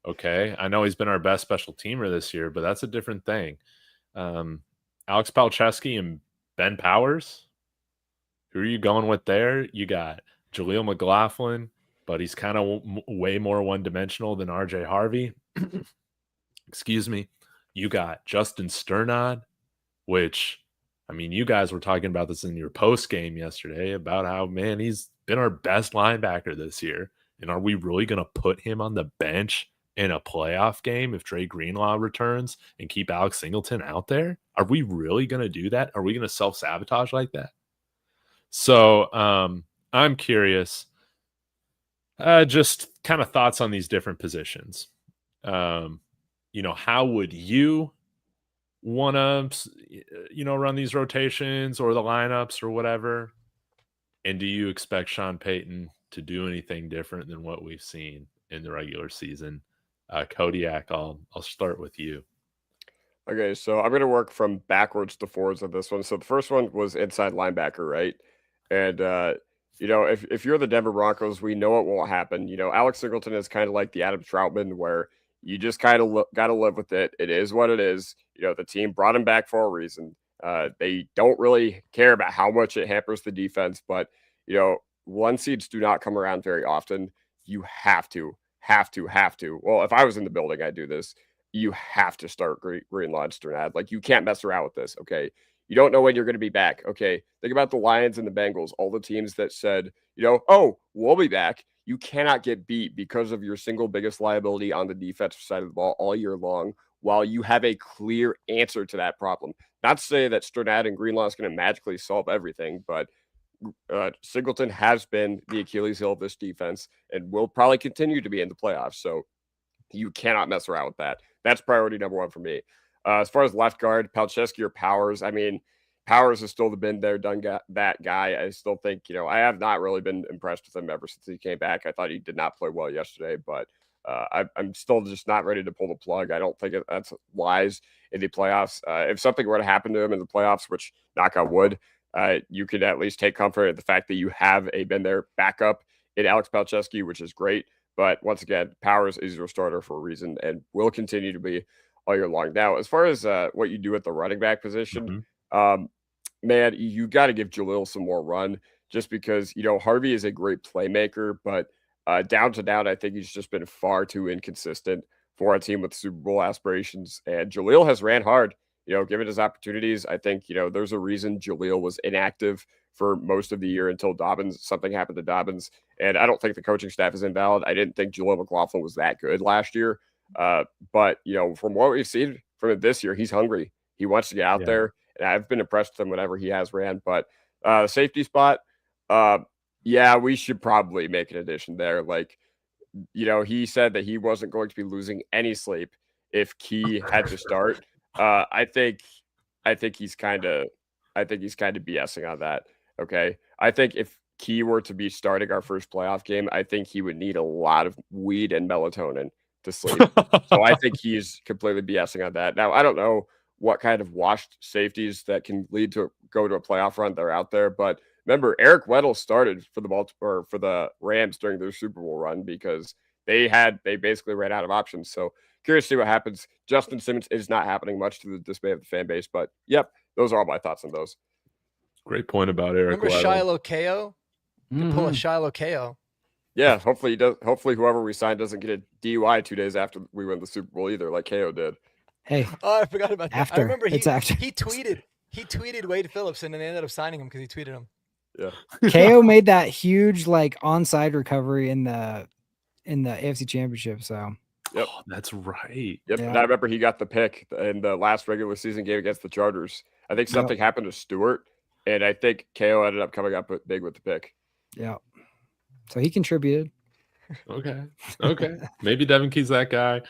Okay. I know he's been our best special teamer this year, but that's a different thing. Alex Palczewski and Ben Powers. Who are you going with there? You got Jaleel McLaughlin, but he's kind of way more one-dimensional than RJ Harvey. Excuse me. You got Justin Sternad, which, I mean, you guys were talking about this in your post game yesterday about how, man, he's been our best linebacker this year. And are we really going to put him on the bench in a playoff game if Dre Greenlaw returns and keep Alex Singleton out there? Are we really going to do that? Are we going to self-sabotage like that? So I'm curious, just kind of thoughts on these different positions. How would you want to, run these rotations or the lineups or whatever? And do you expect Sean Payton to do anything different than what we've seen in the regular season? Kodiak, I'll start with you. Okay, so I'm going to work from backwards to forwards on this one. So the first one was inside linebacker, right? And, if you're the Denver Broncos, we know it won't happen. Alex Singleton is kind of like the Adam Troutman where you just kind of got to live with it. It is what it is. The team brought him back for a reason. They don't really care about how much it hampers the defense, but, one seeds do not come around very often. You have to. Well, if I was in the building, I'd do this. You have to start Greenlaw and Sternad. Like, you can't mess around with this, okay? You don't know when you're going to be back. Okay, think about the Lions and the Bengals, all the teams that said, oh, we'll be back. You cannot get beat because of your single biggest liability on the defensive side of the ball all year long while you have a clear answer to that problem. Not to say that Sternad and Greenlaw is going to magically solve everything, but Singleton has been the Achilles heel of this defense and will probably continue to be in the playoffs. So you cannot mess around with that. That's priority number one for me. As far as left guard, Palczewski or Powers, I mean, Powers has still been there, done that guy. I still think, I have not really been impressed with him ever since he came back. I thought he did not play well yesterday, but I'm still just not ready to pull the plug. I don't think that's wise in the playoffs. If something were to happen to him in the playoffs, which knock on wood, you could at least take comfort in the fact that you have been there backup in Alex Palczewski, which is great. But once again, Powers is your starter for a reason and will continue to be all year long. Now, as far as what you do at the running back position, man, you got to give Jaleel some more run just because, Harvey is a great playmaker, but down to down, I think he's just been far too inconsistent for a team with Super Bowl aspirations. And Jaleel has ran hard, given his opportunities. I think, there's a reason Jaleel was inactive for most of the year until something happened to Dobbins. And I don't think the coaching staff is invalid. I didn't think Jaleel McLaughlin was that good last year. But, from what we've seen from it this year, he's hungry. He wants to get out there. And I've been impressed with him whenever he has ran. But safety spot, we should probably make an addition there. Like, he said that he wasn't going to be losing any sleep if Key had to start. I think he's kind of BSing on that. Okay. I think if Key were to be starting our first playoff game, I think he would need a lot of weed and melatonin to sleep. So I think he's completely BSing on that. Now, I don't know what kind of washed safeties that can lead to go to a playoff run they're out there, but remember, Eric Weddle started for the Rams during their Super Bowl run because they basically ran out of options. So curious to see what happens. Justin Simmons is not happening much to the dismay of the fan base, but yep, those are all my thoughts on those. Great point about Eric Remember Weddle. Shiloh KO? You can pull a Shiloh KO. Yeah, hopefully he does. Hopefully whoever we signed doesn't get a DUI 2 days after we win the Super Bowl either, like KO did. Hey, Oh, I forgot about that. after. I remember It's after. he tweeted Wade Phillips, and then they ended up signing him because he tweeted him. Yeah. KO made that huge like onside recovery in the AFC Championship. So Yep. Oh, that's right. Yep. Yeah. And I remember he got the pick in the last regular season game against the Chargers. I think something happened to Stewart, and I think KO ended up coming up big with the pick. yeah, so he contributed. Okay. Maybe Devin Key's that guy.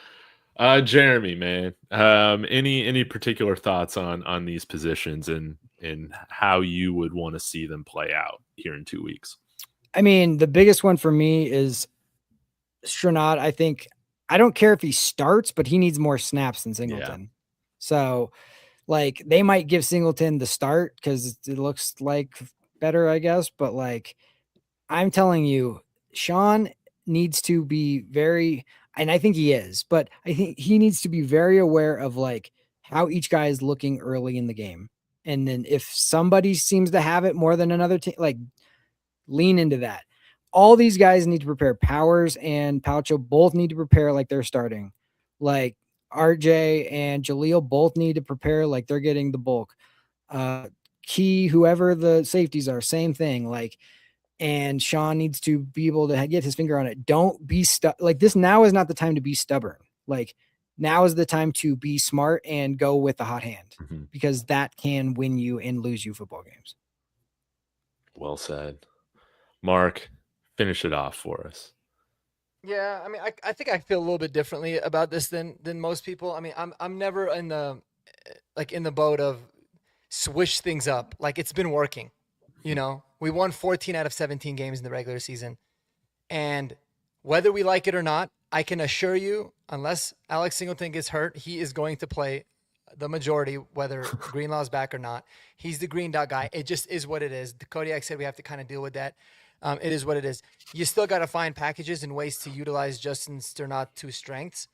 Jeremy, man. Any particular thoughts on these positions and how you would want to see them play out here in 2 weeks? I mean, the biggest one for me is Stranad. I don't care if he starts, but he needs more snaps than Singleton. Yeah. So, like, they might give Singleton the start because it looks like better, I guess. But like, I'm telling you, Sean needs to be very, and I think he is, but I think he needs to be very aware of like how each guy is looking early in the game. And then if somebody seems to have it more than another team, like lean into that. All these guys need to prepare. Powers and Palcho both need to prepare like they're starting. Like RJ and Jaleel both need to prepare like they're getting the bulk. Key, whoever the safeties are, same thing. Like, and Sean needs to be able to get his finger on it. Don't be stuck. Like this now is not the time to be stubborn. Like now is the time to be smart and go with the hot hand because that can win you and lose you football games. Well said. Mark, finish it off for us. Yeah, I mean, I think I feel a little bit differently about this than most people. I mean, I'm never in the boat of swish things up. Like it's been working, you know. We won 14 out of 17 games in the regular season, and whether we like it or not, I can assure you, unless Alex Singleton gets hurt, he is going to play the majority, whether Greenlaw's back or not. He's the green dot guy. It just is what it is. The Kodiak said we have to kind of deal with that. It is what it is. You still got to find packages and ways to utilize Justin Sternat to strengths.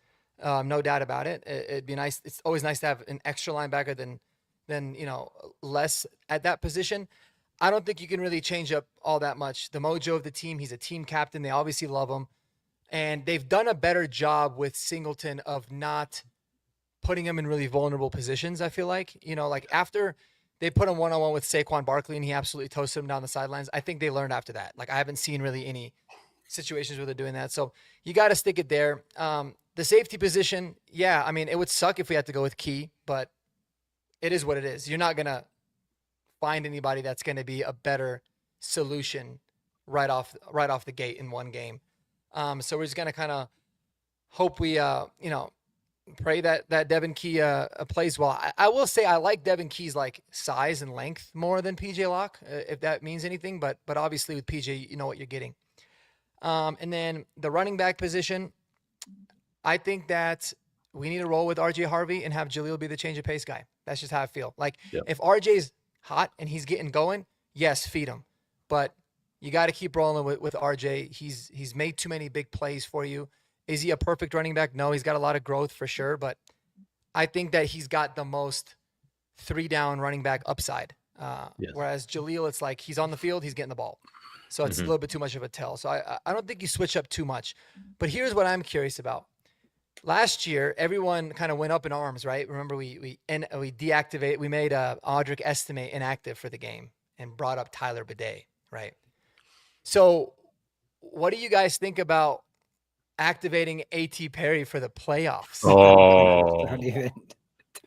No doubt about it. It'd be nice. It's always nice to have an extra linebacker than less at that position. I don't think you can really change up all that much. The mojo of the team, he's a team captain. They obviously love him. And they've done a better job with Singleton of not putting him in really vulnerable positions, I feel like. Like after they put him one-on-one with Saquon Barkley and he absolutely toasted him down the sidelines, I think they learned after that. Like I haven't seen really any situations where they're doing that. So you got to stick it there. The safety position, yeah, I mean, it would suck if we had to go with Key, but it is what it is. You're not going to find anybody that's going to be a better solution right off the gate in one game. So we're just going to kind of hope we, pray that Devin Key plays well. I will say I like Devin Key's like size and length more than PJ Locke, if that means anything. But obviously with PJ, you know what you're getting. And then the running back position, I think that we need to roll with RJ Harvey and have Jaleel be the change of pace guy. That's just how I feel. Like if RJ's hot and he's getting going, yes, feed him. But you got to keep rolling with RJ. He's made too many big plays for you. Is he a perfect running back? No, he's got a lot of growth for sure. But I think that he's got the most 3-down running back upside. Whereas Jaleel, it's like he's on the field, he's getting the ball. So it's a little bit too much of a tell. So I don't think you switch up too much. But here's what I'm curious about. Last year, everyone kind of went up in arms, right? Remember, we deactivate. We made Audric Estimate inactive for the game and brought up Tyler Bidet, right? So, what do you guys think about activating A.T. Perry for the playoffs? Oh, Don't even.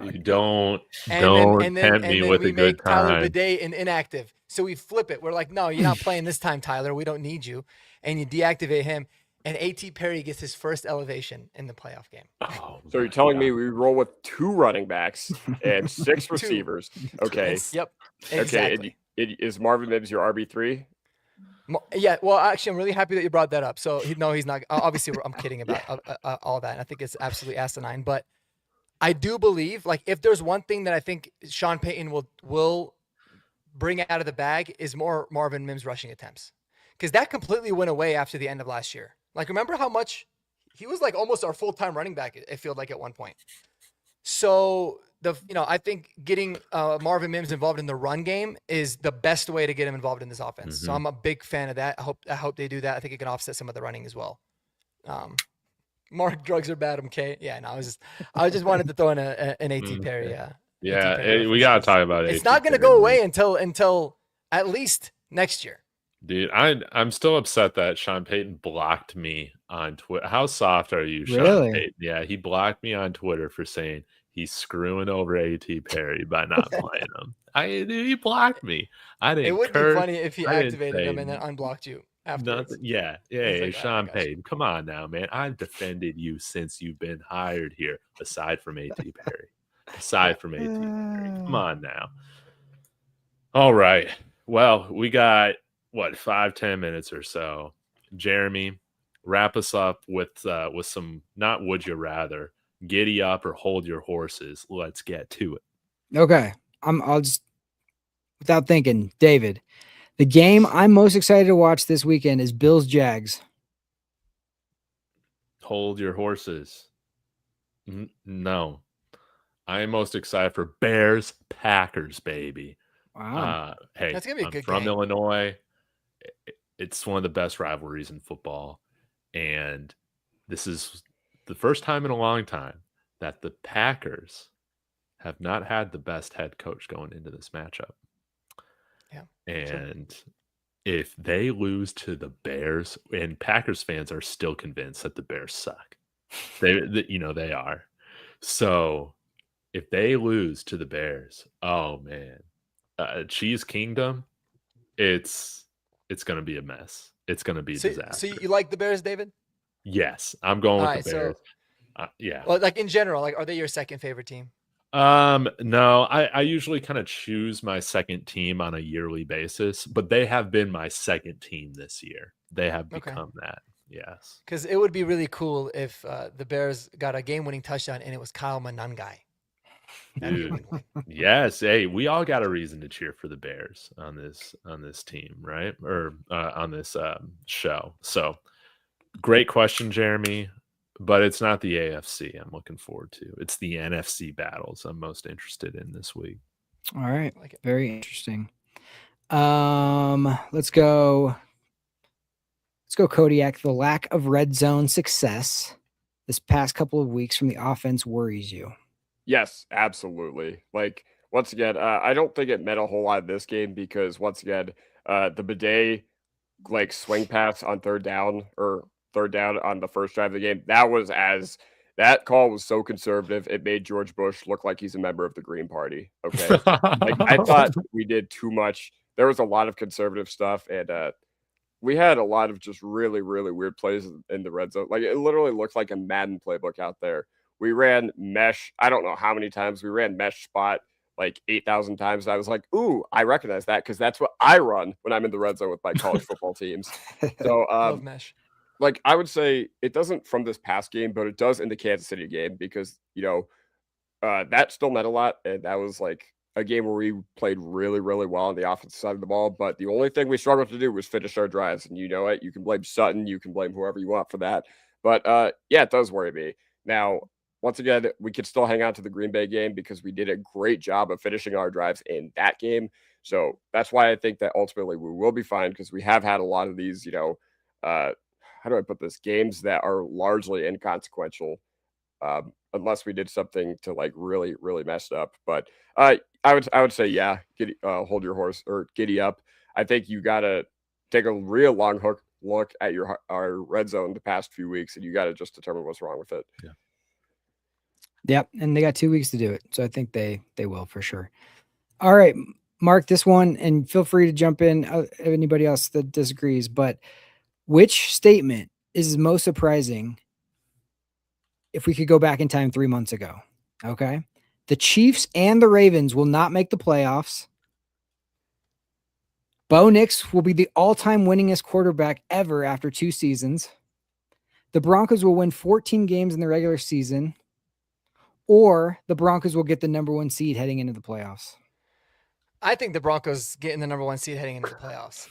you don't and tempt me with a good Tyler time. Bidet inactive. So we flip it. We're like, no, you're not playing this time, Tyler. We don't need you. And you deactivate him. and A.T. Perry gets his first elevation in the playoff game. Oh, So you're my telling God. me we roll with 2 running backs and 6 receivers? Okay. Yep, Okay. exactly. Is Marvin Mims your RB3? Yeah, well, actually, I'm really happy that you brought that up. So, no, he's not. Obviously, I'm kidding about all that. I think it's absolutely asinine. But I do believe, like, if there's one thing that I think Sean Payton will bring out of the bag is more Marvin Mims rushing attempts, because that completely went away after the end of last year. Like, remember how much he was like almost our full-time running back, it felt like at one point. So I think getting Marvin Mims involved in the run game is the best way to get him involved in this offense. So I'm a big fan of that. I hope they do that. I think it can offset some of the running as well. Mark, drugs are bad. Okay, yeah. No, I just wanted to throw in an A.T. Perry. Yeah, Perry we gotta talk about it. It's not going to go away until at least next year. Dude, I'm still upset that Sean Payton blocked me on Twitter. How soft are you, Sean Really? Payton? Yeah, he blocked me on Twitter for saying he's screwing over A.T. Perry by not playing him. He blocked me. I didn't. It would curse. be funny if he I didn't activated say him and then unblocked you afterwards. nothing. Yeah. It's Hey, like, oh my Sean gosh. Payton, come on now, man. I've defended you since you've been hired here, aside from A.T. Perry. Aside from A.T. Perry. Come on now. All right. Well, we got 5-10 minutes or so. Jeremy, wrap us up with some, not would you rather, giddy up or hold your horses. Let's get to it. Okay. I'll just, without thinking, David, the game I'm most excited to watch this weekend is Bills Jags. Hold your horses. No. I am most excited for Bears Packers, baby. Wow. Hey, That's gonna be a I'm good from game. Illinois. It's one of the best rivalries in football. And this is the first time in a long time that the Packers have not had the best head coach going into this matchup. Yeah. And if they lose to the Bears, and Packers fans are still convinced that the Bears suck. They are. So if they lose to the Bears, oh man, Cheese Kingdom, it's going to be a mess. It's going to be a disaster. So you like the Bears, David? Yes, I'm going with Alright, the Bears. Yeah. Well, like in general, like, are they your second favorite team? No, I usually kind of choose my second team on a yearly basis, but they have been my second team this year. They have become that. Yes. Because it would be really cool if the Bears got a game-winning touchdown and it was Kyle Monangai. Dude, yes. Hey, we all got a reason to cheer for the Bears on this team, right? Or on this show. So, great question, Jeremy. But it's not the AFC I'm looking forward to. It's the NFC battles I'm most interested in this week. All right. Like it. Very interesting. Let's go, Kodiak. The lack of red zone success this past couple of weeks from the offense worries you. Yes, absolutely. Like, once again, I don't think it meant a whole lot in this game because, once again, the bidet, like, swing pass on third down on the first drive of the game, that call was so conservative, it made George Bush look like he's a member of the Green Party. Okay. Like, I thought we did too much. There was a lot of conservative stuff, and we had a lot of just really, really weird plays in the red zone. Like, it literally looked like a Madden playbook out there. We ran mesh. I don't know how many times we ran mesh spot, like 8,000 times. I was like, ooh, I recognize that because that's what I run when I'm in the red zone with my college football teams. So, Love mesh. Like, I would say it doesn't from this past game, but it does in the Kansas City game because, that still meant a lot. And that was like a game where we played really, really well on the offensive side of the ball. But the only thing we struggled to do was finish our drives. And you know it. You can blame Sutton. You can blame whoever you want for that. But, yeah, it does worry me. Now, once again, we could still hang on to the Green Bay game because we did a great job of finishing our drives in that game. So that's why I think that ultimately we will be fine because we have had a lot of these, how do I put this? Games that are largely inconsequential, unless we did something to like really, really messed up. But I would say, yeah, hold your horse or giddy up. I think you gotta take a real long look at our red zone the past few weeks, and you gotta just determine what's wrong with it. Yeah. Yep, and they got 2 weeks to do it, so I think they will for sure. All right, Mark, this one, and feel free to jump in. Anybody else that disagrees, but which statement is most surprising if we could go back in time 3 months ago. Okay. The Chiefs and the Ravens will not make the playoffs. Bo Nix will be the all-time winningest quarterback ever after 2 seasons. The Broncos will win 14 games in the regular season, or the Broncos will get the number 1 seed heading into the playoffs. I think the Broncos getting the number 1 seed heading into the playoffs.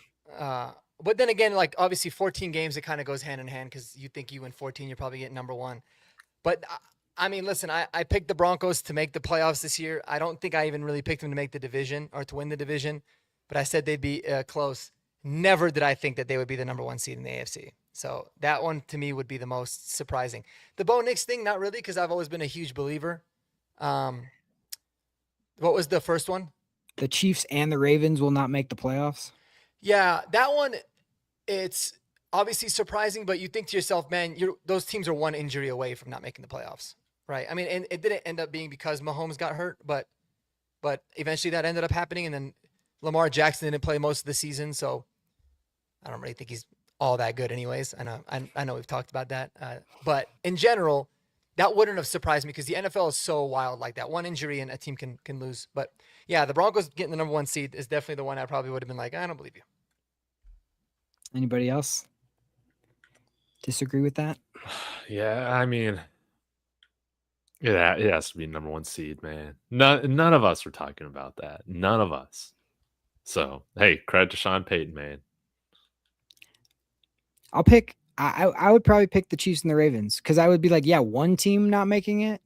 But then again, like obviously 14 games, it kind of goes hand in hand because you think you win 14, you're probably getting number 1. But I mean, listen, I picked the Broncos to make the playoffs this year. I don't think I even really picked them to make the division or to win the division, but I said they'd be close. Never did I think that they would be the number 1 seed in the AFC. So that one to me would be the most surprising. The Bo Nix thing, not really, because I've always been a huge believer. What was the first one? The Chiefs and the Ravens will not make the playoffs. Yeah, that one, it's obviously surprising, but you think to yourself, man, those teams are 1 injury away from not making the playoffs, right? I mean, and it didn't end up being because Mahomes got hurt, but eventually that ended up happening, and then Lamar Jackson didn't play most of the season, so I don't really think he's all that good anyways. I know we've talked about that, but in general, that wouldn't have surprised me because the NFL is so wild like that. 1 injury and a team can lose. But yeah, the Broncos getting the number 1 seed is definitely the one I probably would have been like, I don't believe you. Anybody else disagree with that? Yeah, I mean, it has to be number 1 seed, man. None of us are talking about that. None of us. So, hey, credit to Sean Payton, man. I'll pick. I would probably pick the Chiefs and the Ravens because I would be like, yeah, 1 team not making it.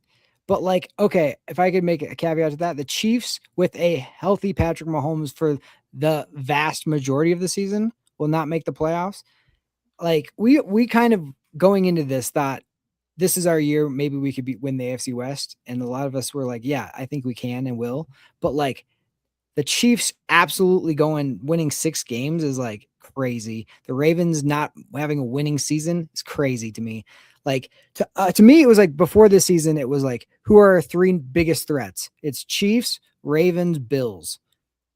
But like, okay, if I could make a caveat to that, the Chiefs with a healthy Patrick Mahomes for the vast majority of the season will not make the playoffs. Like we kind of going into this thought this is our year. Maybe we could win the AFC West. And a lot of us were like, yeah, I think we can and will. But like the Chiefs absolutely winning 6 games is like crazy. The Ravens not having a winning season is crazy to me. Like to me, it was like before this season, it was like, who are our 3 biggest threats? It's Chiefs, Ravens, Bills.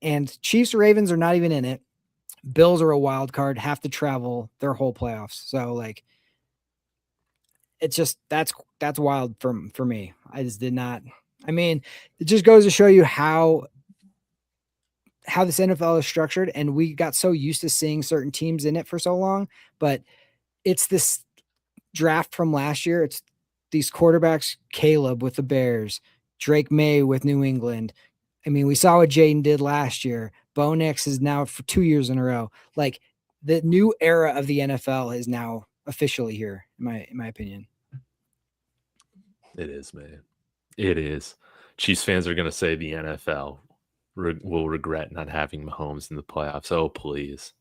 And Chiefs, Ravens are not even in it. Bills are a wild card, have to travel their whole playoffs. So like, it's just, that's wild for me. I just did not, I mean, it just goes to show you how this NFL is structured. And we got so used to seeing certain teams in it for so long, but it's this draft from last year. It's these quarterbacks, Caleb with the Bears, Drake May with New England. I mean, we saw what Jaden did last year. Bo Nix is now for 2 years in a row. Like the new era of the NFL is now officially here, in my opinion. It is, man. It is. Chiefs fans are going to say the NFL will regret not having Mahomes in the playoffs. Oh, please.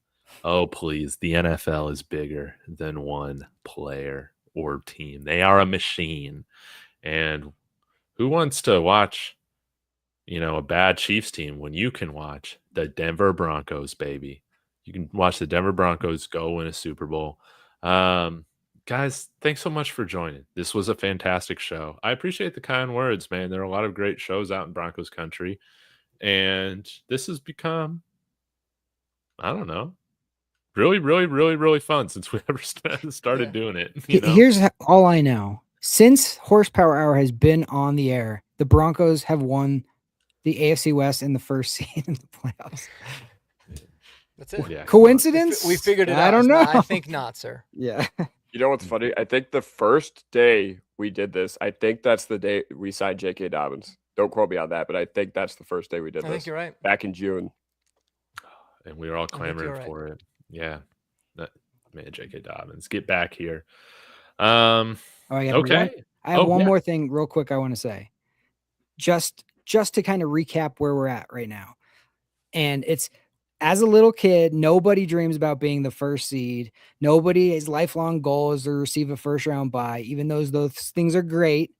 Oh, please. The NFL is bigger than one player or team. They are a machine. And who wants to watch, a bad Chiefs team when you can watch the Denver Broncos, baby? You can watch the Denver Broncos go win a Super Bowl. Guys, thanks so much for joining. This was a fantastic show. I appreciate the kind words, man. There are a lot of great shows out in Broncos country. And this has become, I don't know, really, really, really, really fun since we ever started doing it. Here's all I know. Since Horsepower Hour has been on the air, the Broncos have won the AFC West in the first seed in the playoffs. That's it. Yeah, Coincidence? We figured it out. I don't know. I think not, sir. Yeah. You know what's funny? I think the first day we did this, I think that's the day we signed J.K. Dobbins. Don't quote me on that, but I think that's the first day we did this. I think you're right. Back in June. And we were all clamoring for it. Yeah. Man, J.K. Dobbins, get back here. Okay. I have one more thing real quick I want to say. Just to kind of recap where we're at right now. And it's, as a little kid, nobody dreams about being the first seed. Nobody's lifelong goal is to receive a first round bye, even though those things are great.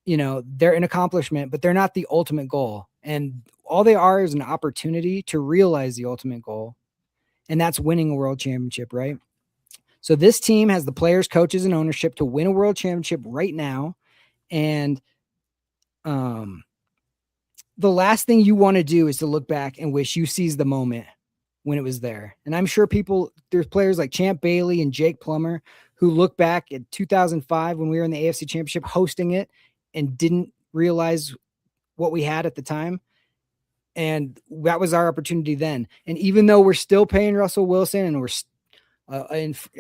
They're an accomplishment, but they're not the ultimate goal. And all they are is an opportunity to realize the ultimate goal. And that's winning a world championship, right? So this team has the players, coaches, and ownership to win a world championship right now. And the last thing you want to do is to look back and wish you seized the moment when it was there. And I'm sure there's players like Champ Bailey and Jake Plummer who look back at 2005 when we were in the AFC Championship hosting it and didn't realize what we had at the time. And that was our opportunity then. And even though we're still paying Russell Wilson and we're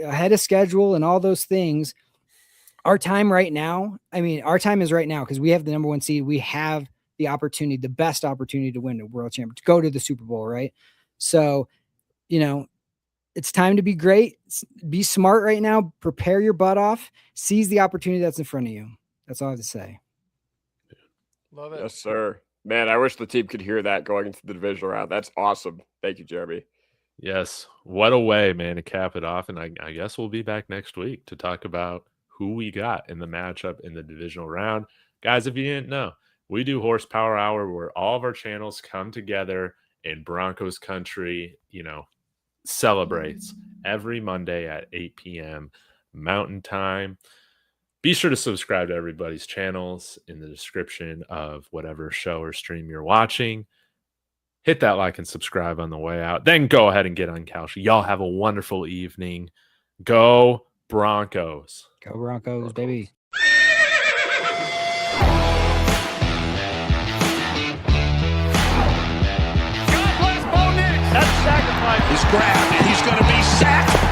ahead of schedule and all those things, our time is right now because we have the number 1 seed. We have the opportunity, the best opportunity to win a world championship, to go to the Super Bowl, right? So, it's time to be great. Be smart right now. Prepare your butt off. Seize the opportunity that's in front of you. That's all I have to say. Love it. Yes, sir. Man, I wish the team could hear that going into the divisional round. That's awesome. Thank you, Jeremy. Yes. What a way, man, to cap it off. And I guess we'll be back next week to talk about who we got in the matchup in the divisional round. Guys, if you didn't know, we do Horsepower Hour where all of our channels come together in Broncos country, celebrates every Monday at 8 p.m. Mountain Time. Be sure to subscribe to everybody's channels in the description of whatever show or stream you're watching. Hit that like and subscribe on the way out. Then go ahead and get on couch. Y'all have a wonderful evening. Go Broncos. Go Broncos, baby. God bless Bo Nix. That's sacrifice. He's grabbed and he's going to be sacked.